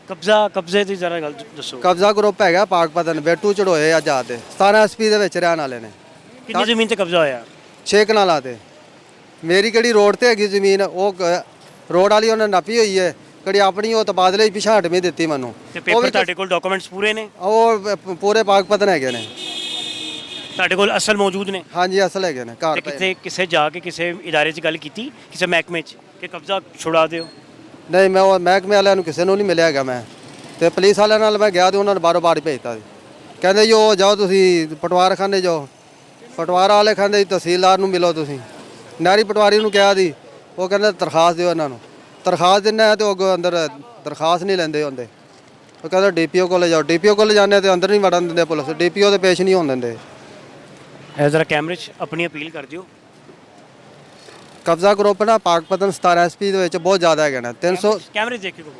ਕਬਜ਼ੇ ਦੀ ਜ਼ਰਾ ਗੱਲ ਦੱਸੋ। ਕਬਜ਼ਾ ਗਰੁੱਪ ਹੈਗਾ ਪਾਕਪਤਨ, ਬੇਟੂ ਚੜੋਏ ਆਜ਼ਾਦ ਦੇ 17 SP ਦੇ ਵਿੱਚ ਰਹਿਣ ਵਾਲੇ ਨੇ। ਕਿੰਨੀ ਜ਼ਮੀਨ ਤੇ ਕਬਜ਼ਾ ਹੋਇਆ? 6 ਕਨਾਲਾਂ ਤੇ। ਮੇਰੀ ਕਿਹੜੀ ਰੋਡ ਤੇ ਹੈਗੀ ਜ਼ਮੀਨ, ਉਹ ਰੋਡ ਵਾਲੀ ਉਹਨੇ ਨਾਪੀ ਹੋਈ ਹੈ, ਕਿਹੜੀ ਆਪਣੀ ਉਹ ਤਬਾਦਲੇ ਹੀ ਪਿਛਾਂ ਹਟਵੀਂ ਦਿੱਤੀ ਮੈਨੂੰ। ਤੇ ਪੇਪਰ ਤੁਹਾਡੇ ਕੋਲ ਡਾਕੂਮੈਂਟਸ ਪੂਰੇ ਨੇ? ਉਹ ਪੂਰੇ ਪਾਕਪਤਨ ਹੈਗੇ ਨੇ ਤੁਹਾਡੇ ਕੋਲ ਅਸਲ ਮੌਜੂਦ ਨੇ? ਹਾਂਜੀ ਅਸਲ ਹੈਗੇ ਨੇ ਘਰ ਤੇ ਪਏ ਨੇ। ਕਿਤੇ ਕਿਸੇ ਜਾ ਕੇ ਕਿਸੇ ਇਦਾਰੇ 'ਚ ਗੱਲ ਕੀਤੀ, ਕਿਸੇ ਮਹਿਕਮੇ 'ਚ ਕਿ ਕਬਜ਼ਾ ਛੁਡਾ ਦਿਓ? ਨਹੀਂ ਮੈਂ ਉਹ ਮਹਿਕਮੇ ਵਾਲਿਆਂ ਨੂੰ ਕਿਸੇ ਨੂੰ ਨਹੀਂ ਮਿਲਿਆ ਹੈਗਾ ਮੈਂ, ਤੇ ਪੁਲਿਸ ਵਾਲਿਆਂ ਨਾਲ ਮੈਂ ਗਿਆ ਤੇ ਉਹਨਾਂ ਨੇ ਬਾਰੋ ਬਾਰ ਭੇਜਤਾ ਸੀ। ਕਹਿੰਦੇ ਜੀ ਉਹ ਜਾਓ ਤੁਸੀਂ ਪਟਵਾਰ ਖਾਨੇ ਜਾਓ, ਪਟਵਾਰ ਵਾਲੇ ਕਹਿੰਦੇ ਜੀ ਤਹਿਸੀਲਦਾਰ ਨੂੰ ਮਿਲੋ ਤੁਸੀਂ। ਨਾਰੀ ਪਟਵਾਰੀ ਨੂੰ ਕਿਹਾ ਸੀ, ਉਹ ਕਹਿੰਦੇ ਦਰਖਾਸਤ ਦਿਓ ਇਹਨਾਂ ਨੂੰ। ਦਰਖਾਸਤ ਦਿੰਦਾ ਤੇ ਉਹ ਅੰਦਰ ਦਰਖਾਸਤ ਨਹੀਂ ਲੈਂਦੇ ਹੁੰਦੇ, ਉਹ ਕਹਿੰਦੇ DPO ਕੋਲ ਜਾਓ। DPO ਕੋਲ ਜਾਂਦੇ ਤੇ ਅੰਦਰ ਨਹੀਂ ਵੜਨ ਦਿੰਦੇ ਪੁਲਿਸ, DPO ਦੇ ਪੇਸ਼ ਨਹੀਂ ਹੋਣ ਦਿੰਦੇ। ਇਹ ਜ਼ਰਾ ਕੈਮਰੇ 'ਚ ਆਪਣੀ ਅਪੀਲ ਕਰ ਦਿਓ। ਕਬਜ਼ਾ ਗਰੁੱਪ ਨਾ ਪਾਕਪਤਨ 17 SP ਦੇ ਵਿੱਚ ਬਹੁਤ ਜ਼ਿਆਦਾ ਹੈਗੇ ਨੇ। 300 ਕੈਮਰੇ ਦੇਖ ਕੇ ਕਹੋ।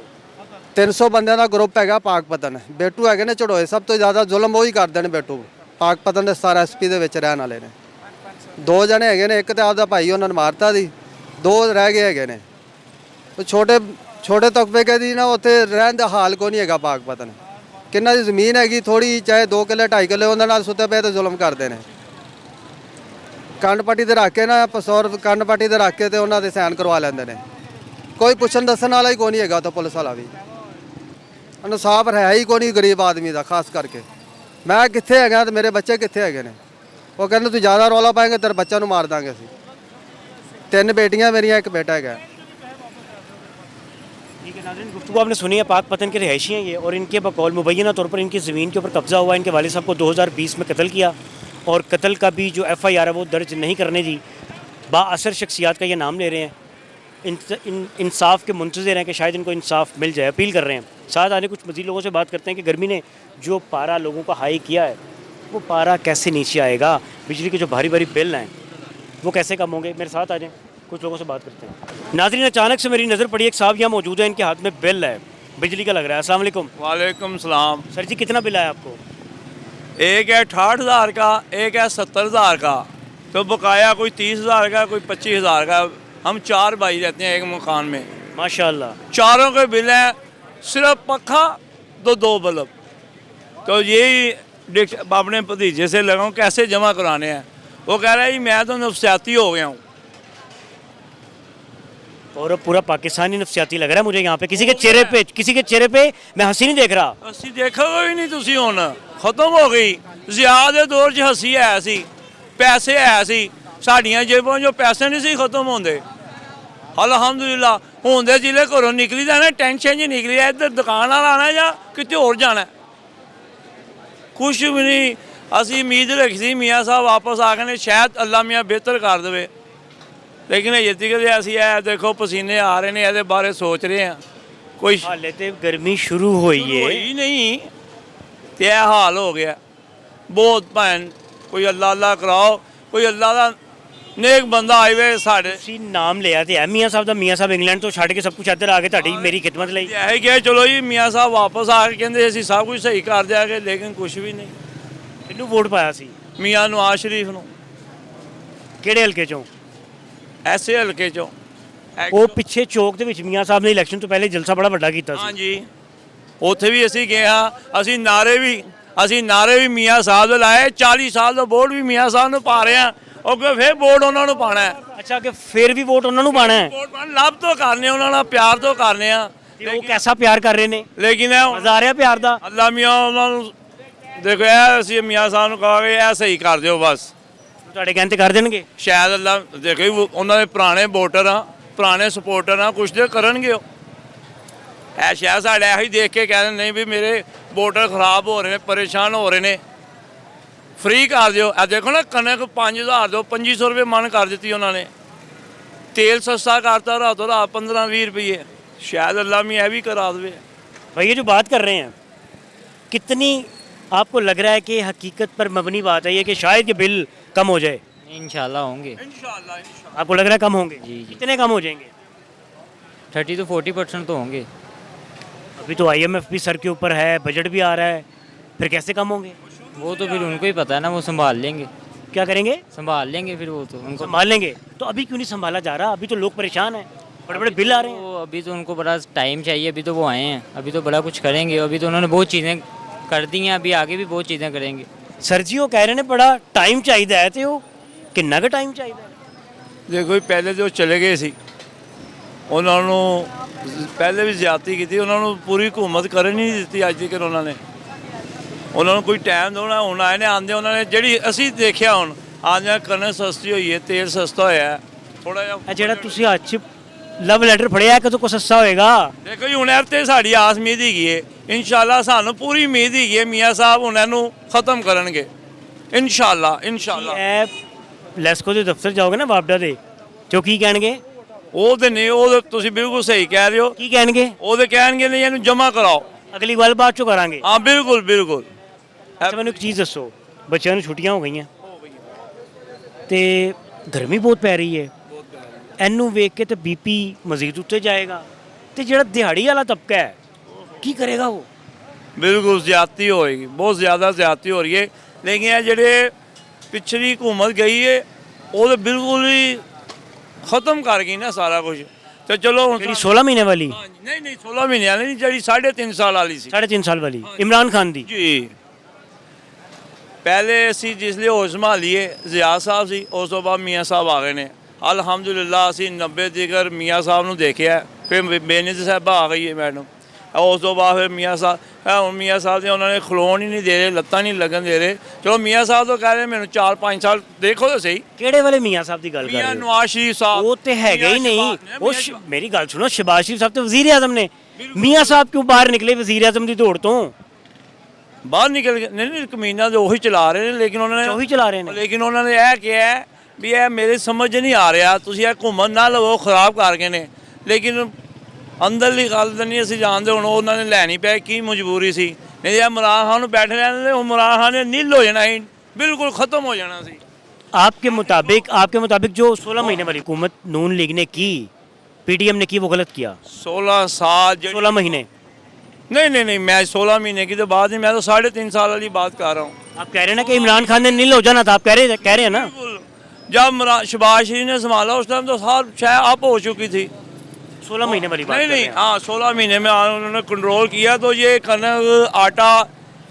300 ਬੰਦਿਆਂ ਦਾ ਗਰੁੱਪ ਹੈਗਾ ਪਾਕਪਤਨ। ਬੇਟੂ ਹੈਗੇ ਨੇ ਚੜੋਏ, ਸਭ ਤੋਂ ਜ਼ਿਆਦਾ ਜ਼ੁਲਮ ਉਹੀ ਕਰਦੇ ਨੇ ਬੇਟੂ। ਪਾਕਪਤਨ ਦੇ 17 SP ਦੇ ਵਿੱਚ ਰਹਿਣ ਵਾਲੇ ਨੇ। 2 ਜਣੇ ਹੈਗੇ ਨੇ, ਇੱਕ ਤੇ ਆਪਦਾ ਭਾਈ ਉਹਨਾਂ ਨੇ ਮਾਰਤਾ ਸੀ, 2 ਰਹਿ ਗਏ ਹੈਗੇ ਨੇ। ਉਹ ਛੋਟੇ ਤਕਬੇ ਦੀ ਨਾ ਉੱਥੇ ਰਹਿਣ ਦਾ ਹਾਲ ਕੋਈ ਨਹੀਂ ਹੈਗਾ ਪਾਕਪਤਨ। ਕਿੰਨਾ ਦੀ ਜ਼ਮੀਨ ਹੈਗੀ ਥੋੜੀ, ਚਾਹੇ 2 ਕਿੱਲੇ 2.5 ਕਿੱਲੇ, ਉਹਨਾਂ ਨਾਲ ਸੁੱਤੇ ਪਏ ਤੇ ਜ਼ੁਲਮ ਕਰਦੇ ਨੇ। ਕੰਨ ਪੱਟੀ ਤੇ ਰੱਖ ਕੇ ਨਾ ਪਸੌਰ ਕੰਨ ਪੱਟੀ ਤੇ ਰੱਖ ਕੇ ਤੇ ਉਹਨਾਂ ਦੇ ਸਾਈਨ ਕਰਵਾ ਲੈਂਦੇ ਨੇ। ਕੋਈ ਪੁੱਛਣ ਦੱਸਣ ਵਾਲਾ ਹੀ ਕੋਈ ਨਹੀਂ ਹੈਗਾ ਤਾਂ ਪੁਲਿਸ ਵਾਲਾ ਵੀ। ਇਨਸਾਫ ਹੈ ਹੀ ਕੋਈ ਨਹੀਂ ਗਰੀਬ ਆਦਮੀ ਦਾ, ਖਾਸ ਕਰਕੇ। ਮੈਂ ਕਿੱਥੇ ਹੈਗਾ ਤੇ ਮੇਰੇ ਬੱਚੇ ਕਿੱਥੇ ਹੈਗੇ ਨੇ? ਉਹ ਕਹਿੰਦੇ ਤੂੰ ਜ਼ਿਆਦਾ ਰੌਲਾ ਪਾਏਂਗੇ ਤੇਰੇ ਬੱਚਿਆਂ ਨੂੰ ਮਾਰ ਦਾਂਗੇ ਅਸੀਂ। 3 बेटियां मेरी, 1 बेटा है। ठीक है नाज़रीन, गुफ्तगू आपने सुनी है। पाकपतन के रहायशी हैं ये, और इनके बकौल मुबैना तौर पर इनकी ज़मीन के ऊपर कब्ज़ा हुआ। इनके वालिद साहब को 2020 में कत्ल किया, और कत्ल का भी जो FIR है वो दर्ज नहीं करने दी। बाअसर शख्सियात का ये नाम ले रहे हैं, इंसाफ के मुंतज़िर हैं कि शायद इनको इंसाफ मिल जाए, अपील कर रहे हैं। साथ आने कुछ मज़ीद लोगों से बात करते हैं कि गर्मी ने जो पारा लोगों का हाई किया है, वो पारा कैसे नीचे आएगा। बिजली के जो भारी भारी बिल हैं वो कैसे कम होंगे। मेरे साथ आ जाएं, कुछ लोगों से बात करते हैं। नाज़रीन, अचानक से मेरी नज़र पड़ी, एक साहब यहाँ मौजूद है, इनके हाथ में बिल है बिजली का लग रहा है। अस्सलाम वालेकुम। वालेकुम सलाम। सर जी, कितना बिल आया आपको? एक है 68,000 का, एक है 70,000 का, तो बकाया कोई 30,000 का, कोई 25,000 का। हम 4 भाई रहते हैं एक मकान में। माशाल्लाह। चारों के बिल हैं, सिर्फ पक्खा तो 2 बल्ब। तो यही अपने भतीजे से लगाऊं कैसे जमा कराने हैं। वो कह रहा है जी मैं तो नफसियाती हो गया हूँ। और पूरा पाकिस्तानी नफसियाती लग रहा है मुझे यहाँ पे। किसी के चेहरे पे मैं हंसी नहीं देख रहा। हंसी देखोगे ही नहीं तुसी, हुण खत्म हो गई। ज़िया दे दौर 'च हंसी है सी, पैसे है सी, साड़ियां जेबों 'चों पैसे नहीं सी खत्म होंदे। अलहमदुलिल्लाह होंदे जिले घरों निकली दा ना टेंशन च निकली है, इधर दुकान वाला आना या किते होर जाना, कुछ भी नहीं। असी उम्मीद रखी सी मियाँ साहब वापस आ गए ने, शायद अल्लाह मियाँ बेहतर कर देवे, लेकिन अजे तक असी है देखो पसीने आ रहे हैं, ये बारे सोच रहे हैं। कोई हाले ते गर्मी शुरू हुई है ही नहीं तो यह हाल हो गया बहुत। भैन कोई अल्लाह अल्लाह कराओ, कोई अल्लाह का नेक बंदा आए वे साढ़े। ਤੁਸੀਂ ਨਾਮ ਲਿਆ ਤੇ ਹੈ ਮਿयाँ साहब ਦਾ। मियाँ साहब इंग्लैंड ਤੋਂ ਛੱਡ ਕੇ ਸਭ ਕੁਝ ਇੱਧਰ ਆ ਕੇ ਤੁਹਾਡੀ ਮੇਰੀ ਖਿਦਮਤ ਲਈ। यही क्या चलो जी मियाँ साहब वापस आ के कहते असी सब कुछ सही कर दिया, लेकिन कुछ भी नहीं। ਕਿਹਨੂੰ ਵੋਟ ਪਾਇਆ ਸੀ? मियाँ नवाज शरीफ ਨੂੰ। ਕਿਹੜੇ ਹਲਕੇ ਚੋਂ? ਐਸੇ ਹਲਕੇ ਚੋਂ। ਉਹ ਪਿੱਛੇ ਚੌਕ ਦੇ ਵਿੱਚ ਮਿयाँ ਸਾਹਿਬ ਨੇ ਇਲੈਕਸ਼ਨ ਤੋਂ ਪਹਿਲੇ ਜਲਸਾ ਬੜਾ ਵੱਡਾ ਕੀਤਾ ਸੀ। ਹਾਂਜੀ, ਉੱਥੇ ਵੀ ਅਸੀਂ ਗਏ ਹਾਂ। ਅਸੀਂ ਨਾਰੇ ਵੀ ਮਿयाँ ਸਾਹਿਬ ਦੇ ਲਾਏ। 40 ਸਾਲ ਦਾ ਵੋਟ ਵੀ ਮਿयाँ ਸਾਹਿਬ ਨੂੰ ਪਾ ਰਹੇ ਹਾਂ। ਉਹ ਕਿ ਫਿਰ ਵੋਟ ਉਹਨਾਂ ਨੂੰ ਪਾਣਾ ਹੈ। ਅੱਛਾ, ਕਿ ਫਿਰ ਵੀ ਵੋਟ ਉਹਨਾਂ ਨੂੰ ਪਾਣਾ ਹੈ? ਵੋਟ ਪਾਣ ਲੱਭ ਤੋਂ ਕਰਨੇ, ਉਹਨਾਂ ਨਾਲ ਪਿਆਰ ਤੋਂ ਕਰਨੇ ਆ। ਉਹ ਕੈਸਾ ਪਿਆਰ ਕਰ ਰਹੇ ਨੇ? ਲੇਕਿਨ ਮਜ਼ਾ ਆ ਰਿਹਾ ਪਿਆਰ ਦਾ? ਅੱਲਾ ਮੀਆਂ ਉਹਨਾਂ ਨੂੰ ਦੇਖੋ, ਇਹ ਅਸੀਂ ਮਿयाँ ਸਾਹਿਬ ਨੂੰ ਕਹਾਂਗੇ ਇਹ ਸਹੀ ਕਰ ਦਿਓ ਬਸ। ਤੁਹਾਡੇ ਕਹਿਣ ਤੇ ਕਰ ਦੇਣਗੇ ਸ਼ਾਇਦ। ਅੱਲਾ ਦੇਖੋ ਉਹਨਾਂ ਦੇ ਪੁਰਾਣੇ ਵੋਟਰ ਆ, ਪੁਰਾਣੇ ਸਪੋਰਟਰ ਆ, ਕੁਛ ਤੇ ਕਰਨਗੇ ਉਹ। ਇਹ ਸ਼ਾਇਦ ਸਾਡੇ ਇਹੋ ਹੀ ਦੇਖ ਕੇ ਕਹਿੰਦੇ ਨਹੀਂ ਵੀ ਮੇਰੇ ਵੋਟਰ ਖਰਾਬ ਹੋ ਰਹੇ ਨੇ, ਪਰੇਸ਼ਾਨ ਹੋ ਰਹੇ ਨੇ, ਫ੍ਰੀ ਕਰ ਦਿਓ। ਇਹ ਦੇਖੋ ਨਾ ਕਣਕ 5,000 ਦਿਓ, 2500 ਰੁਪਏ ਮਨ ਕਰ ਦਿੱਤੀ ਉਹਨਾਂ ਨੇ। तेल सस्ता करता रातों रात 15-20 रुपये। शायद अल्लाह में यह भी करा दे। भाई ये जो बात कर रहे हैं, कितनी आपको लग रहा है कि हकीकत पर मबनी बात है ये कि शायद ये बिल कम हो जाए? इंशाल्लाह होंगे। इंशाल्लाह। आपको लग रहा है कम होंगे? जी। कितने कम हो जाएंगे? 30 to 40% तो होंगे। अभी तो IMF भी सर के ऊपर है, बजट भी आ रहा है, फिर कैसे कम होंगे? वो तो फिर उनको ही पता है ना, वो संभाल लेंगे। क्या करेंगे? संभाल लेंगे फिर वो तो उनको। संभाल लेंगे। तो अभी क्यों नहीं संभाला जा रहा? अभी तो लोग परेशान हैं, बड़े बड़े बिल आ रहे हैं। तो अभी तो उनको बड़ा टाइम चाहिए, अभी तो वो आए हैं, अभी तो बड़ा कुछ करेंगे, अभी तो उन्होंने बहुत चीज़ें कर दी हैं, अभी आगे भी बहुत चीज़ें करेंगे। सर जी वो कह रहे हैं बड़ा टाइम चाहिए है, तो किन्ना का टाइम चाहिए? ਦੇਖੋ ਪਹਿਲੇ ਜੋ ਚਲੇ ਗਏ ਸੀ ਉਹਨਾਂ ਨੂੰ ਪਹਿਲੇ ਵੀ ਜ਼ਿਆਦਤੀ ਕੀਤੀ, ਉਹਨਾਂ ਨੂੰ ਪੂਰੀ ਹਕੂਮਤ ਕਰਨ ਨਹੀਂ ਦਿੱਤੀ ਅੱਜ ਤੱਕ ਉਹਨਾਂ ਨੂੰ ਕੋਈ ਟਾਈਮ ਦੇਣਾ। ਹੁਣ ਆਏ ਨੇ ਆਂਦੇ ਉਹਨਾਂ ਨੇ ਜਿਹੜੀ ਅਸੀਂ ਦੇਖਿਆ ਹੁਣ ਆਂਦੇ ਕਣਕ ਸਸਤੀ ਹੋਈ ਹੈ, ਤੇਲ ਸਸਤਾ ਹੋਇਆ ਥੋੜਾ ਜਿਹਾ। ਇਹ ਜਿਹੜਾ ਤੁਸੀਂ ਹੱਥ 'ਚ ਲਵ ਲੈਟਰ ਫੜਿਆ ਕਦੋਂ ਕੋ ਸਸਤਾ ਹੋਏਗਾ? ਦੇਖੋ ਜੀ ਹੁਣ ਇਹ ਤੇ ਸਾਡੀ ਆਸ ਉਮੀਦ ਹੈਗੀ ਹੈ, ਇਨਸ਼ਾਅੱਲਾ ਸਾਨੂੰ ਪੂਰੀ ਉਮੀਦ ਹੈਗੀ ਹੈ ਮੀਆਂ ਸਾਹਿਬ ਹੁਣ ਇਹਨੂੰ ਖਤਮ ਕਰਨਗੇ ਇਨਸ਼ਾਅੱਲਾ। ਇਹ ਲੈਸਕੋ ਦੇ ਦਫ਼ਤਰ ਜਾਓਗੇ ਨਾ ਵਾਪਡਾ ਦੇ, ਜੋ ਕੀ ਕਹਿਣਗੇ? ਉਹ ਤੇ ਨਹੀਂ, ਉਹ ਤੁਸੀਂ ਬਿਲਕੁਲ ਸਹੀ ਕਹਿ ਰਹੇ ਹੋ। ਕੀ ਕਹਿਣਗੇ? ਉਹ ਤੇ ਕਹਿਣਗੇ ਨਹੀਂ ਇਹਨੂੰ ਜਮ੍ਹਾਂ ਕਰਾਓ। ਅਗਲੀ ਗੱਲ ਬਾਅਦ ਚੋਂ ਕਰਾਂਗੇ। ਹਾਂ ਬਿਲਕੁਲ ਬਿਲਕੁਲ। ਅੱਛਾ ਮੈਨੂੰ ਇੱਕ ਚੀਜ਼ ਦੱਸੋ, ਬੱਚਿਆਂ ਨੂੰ ਛੁੱਟੀਆਂ ਹੋ ਗਈਆਂ ਤੇ ਗਰਮੀ ਬਹੁਤ ਪੈ ਰਹੀ ਹੈ, ਇਹਨੂੰ ਵੇਖ ਕੇ ਤੇ ਬੀਪੀ ਮਜ਼ੀਦ ਉੱਤੇ ਜਾਏਗਾ, ਤੇ ਜਿਹੜਾ ਦਿਹਾੜੀ ਵਾਲਾ ਤਬਕਾ ਹੈ ਕੀ ਕਰੇਗਾ ਉਹ? ਬਿਲਕੁਲ ਜ਼ਿਆਦਤੀ ਹੋਏਗੀ, ਬਹੁਤ ਜ਼ਿਆਦਾ ਜ਼ਿਆਦਤੀ ਹੋ ਰਹੀ ਹੈ। ਲੇਕਿਨ ਇਹ ਜਿਹੜੇ ਪਿਛਲੀ ਹੁਕੂਮਤ ਗਈ ਹੈ ਉਹ ਤਾਂ ਬਿਲਕੁਲ ਹੀ ਖਤਮ ਕਰ ਗਈ ਨਾ ਸਾਰਾ ਕੁਝ। ਤੇ ਚਲੋ ਹੁਣ ਜਿਹੜੀ 16 ਮਹੀਨੇ ਵਾਲੀ? ਨਹੀਂ 16 ਮਹੀਨੇ ਵਾਲੀ ਨਹੀਂ, ਜਿਹੜੀ 3.5 ਸਾਲ ਵਾਲੀ ਸੀ। 3.5 ਸਾਲ ਵਾਲੀ ਇਮਰਾਨ ਖਾਨ ਦੀ? ਜੀ ਪਹਿਲੇ ਅਸੀਂ ਜਿਸ ਲਈ ਹੋਸ਼ ਸੰਭਾਲੀਏ ਜ਼ਿਆ ਸਾਹਿਬ ਸੀ, ਉਸ ਤੋਂ ਬਾਅਦ ਮੀਆਂ ਸਾਹਿਬ ਆ ਗਏ ਨੇ। ਅਲਹਮਦੁਲਿਲਾ ਅਸੀਂ 90 ਤੀਕਰ ਮੀਆਂ ਸਾਹਿਬ ਨੂੰ ਦੇਖਿਆ, ਫਿਰ ਬੇਨਿਤ ਸਾਹਿਬਾ ਆ ਗਈ ਹੈ ਮੈਡਮ, ਉਸ ਤੋਂ ਬਾਅਦ ਫਿਰ ਮੀਆਂ ਸਾਹਿਬ ਹੁਣ ਮੀਆਂ ਸਾਹਿਬ ਦੇ ਉਹਨਾਂ ਨੇ ਖਲੋਣ ਹੀ ਨਹੀਂ ਦੇ ਰਹੇ, ਲੱਤਾਂ ਨਹੀਂ ਲੱਗਣ ਦੇ ਰਹੇ। ਚਲੋ ਮੀਆਂ ਸਾਹਿਬ ਤੋਂ ਕਹਿ ਰਹੇ ਮੈਨੂੰ 4-5 ਸਾਲ ਦੇਖੋ ਤਾਂ ਸਹੀ। ਕਿਹੜੇ ਵਾਲੇ ਮੀਆਂ ਸਾਹਿਬ ਦੀ ਗੱਲ ਕਰ ਰਹੇ ਮੀਆਂ ਹੋ? ਨਵਾਜ਼ ਸ਼ਰੀਫ ਸਾਹਿਬ। ਉਹ ਤੇ ਹੈਗਾ ਹੀ ਨਹੀਂ। ਮੀਆਂ ਉਹ ਮੇਰੀ ਗੱਲ ਸੁਣੋ, ਸ਼ਹਿਬਾਜ਼ ਸ਼ਰੀਫ ਸਾਹਿਬ ਤੇ ਵਜ਼ੀਰ ਆਜ਼ਮ ਨੇ, ਮੀਆਂ ਸਾਹਿਬ ਕਿਉਂ ਬਾਹਰ ਨਿਕਲੇ ਵਜ਼ੀਰ ਆਜ਼ਮ ਦੀ ਦੌੜ ਤੋਂ? ਬਾਹਰ ਨਿਕਲ ਗਏ ਨਹੀਂ, ਕਮੀਨਾ ਤੇ ਉਹੀ ਚਲਾ ਰਹੇ ਨੇ, ਲੇਕਿਨ ਉਹਨਾਂ ਨੇ ਉਹੀ ਚਲਾ ਰਹੇ ਨੇ। ਲੇਕਿਨ ਉਹਨਾਂ ਨੇ ਇਹ ਕਿਹਾ ਵੀ ਇਹ ਮੇਰੇ ਸਮਝ ਨਹੀਂ ਆ ਰਿਹਾ, ਤੁਸੀਂ ਇਹ ਘੁੰਮਣ ਨਾ ਲਵੋ, ਖਰਾਬ ਕਰ ਗਏ ਨੇ। ਲੇਕਿਨ ਅੰਦਰਲੀ ਗੱਲ ਤਾਂ ਨਹੀਂ ਅਸੀਂ ਜਾਣਦੇ, ਹੁਣ ਉਹਨਾਂ ਨੇ ਲੈਣੀ ਪਈ, ਕੀ ਮਜਬੂਰੀ ਸੀ। ਨਹੀਂ ਜੇ ਇਮਰਾਨ ਖਾਨ ਨੂੰ ਬੈਠੇ ਰਹਿੰਦੇ ਉਹ ਇਮਰਾਨ ਖਾਨ ਨੇ ਨੀਲ ਹੋ ਜਾਣਾ ਸੀ, ਬਿਲकुल ख़त्म हो जाना सी। आपके मुताबिक जो 16 महीने वाली हुकूमत नून लीग ने की, पीटीएम ने की, वो गलत किया? 16 साल 16 महीने नहीं मैं 16 महीने की तो बात नहीं, मैं तो 3.5 साल वाली बात कर रहा हूँ। आप कह रहे हैं ना कि इमरान खान ने नील हो जाना था, आप कह रहे हैं ना? जब शहबाज शरीफ ने संभाला उस टाइम तो साल शायद अप हो चुकी थी। 16 महीने वाली बात नहीं हाँ 16 महीने में उन्होंने कंट्रोल किया, तो ये कनक आटा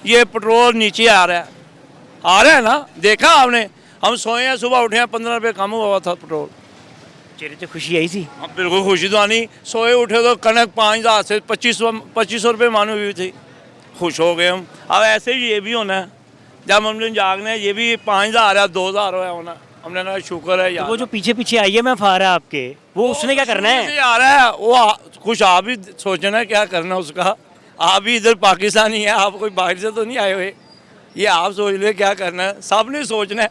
ये पेट्रोल नीचे आ रहा है ना, देखा आपने? हम सोए हैं, सुबह उठे हैं, 15 रुपये कम हुआ था पेट्रोल। चेहरे पे खुशी आई सी? हाँ बिल्कुल खुशी तो आनी, सोए उठे तो कनक 5,000 से 2500 रुपये मानो हुई थी, खुश हो गए हम। अब ऐसे ही ये भी होना है, जब हमने जागना है, ये भी 5,000 है, 2,000 होना, हमने ना शुक्र है यार। वो जो पीछे आई है मैं फारा आपके, वो उसने क्या करना है? आ रहा है वो कुछ आप भी सोचना है क्या करना है उसका। आप भी इधर पाकिस्तानी है, आप कोई बाहर से तो नहीं आए हुए, ये आप सोच ले क्या करना है, सब ने सोचना है,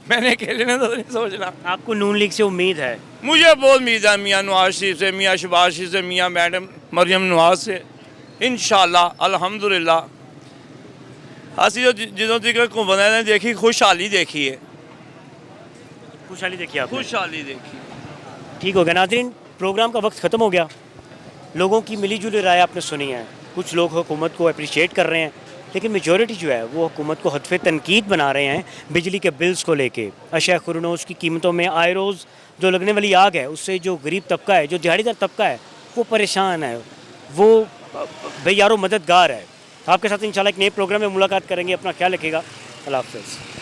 मैंने अकेले ने तो नहीं सोचना। आपको नून लीग से उम्मीद है? मुझे बहुत उम्मीद है मियाँ नवाज शरीफ से, मियाँ शहबाज शरीफ से, मियाँ मैडम मरियम नवाज से, इंशाल्लाह अल्हम्दुलिल्लाह। ਅਸੀਂ ਜਦੋਂ तक घूमने ने देखी खुशहाली देखी है, खुशहाली देखी आपने? खुशहाली देखी। ठीक हो गया नाज़रीन, प्रोग्राम का वक्त ख़त्म हो गया। लोगों की मिली जुली राय आपने सुनी है, कुछ लोग हुकूमत को अप्रिशिएट कर रहे हैं, लेकिन मेजॉरिटी जो है वो हुकूमत को हदफ़ तनकीद बना रहे हैं बिजली के बिल्स को लेके। अशया खुरनोश की कीमतों में आए रोज़ जो लगने वाली आग है, उससे जो गरीब तबका है, जो दिहाड़ीदार तबका है, वो परेशान है, वो बेयारो मददगार है। आपके साथ इंशाल्लाह एक नए प्रोग्राम में मुलाकात करेंगे। अपना ख्याल रखिएगा। अल्लाह हाफ़िज़।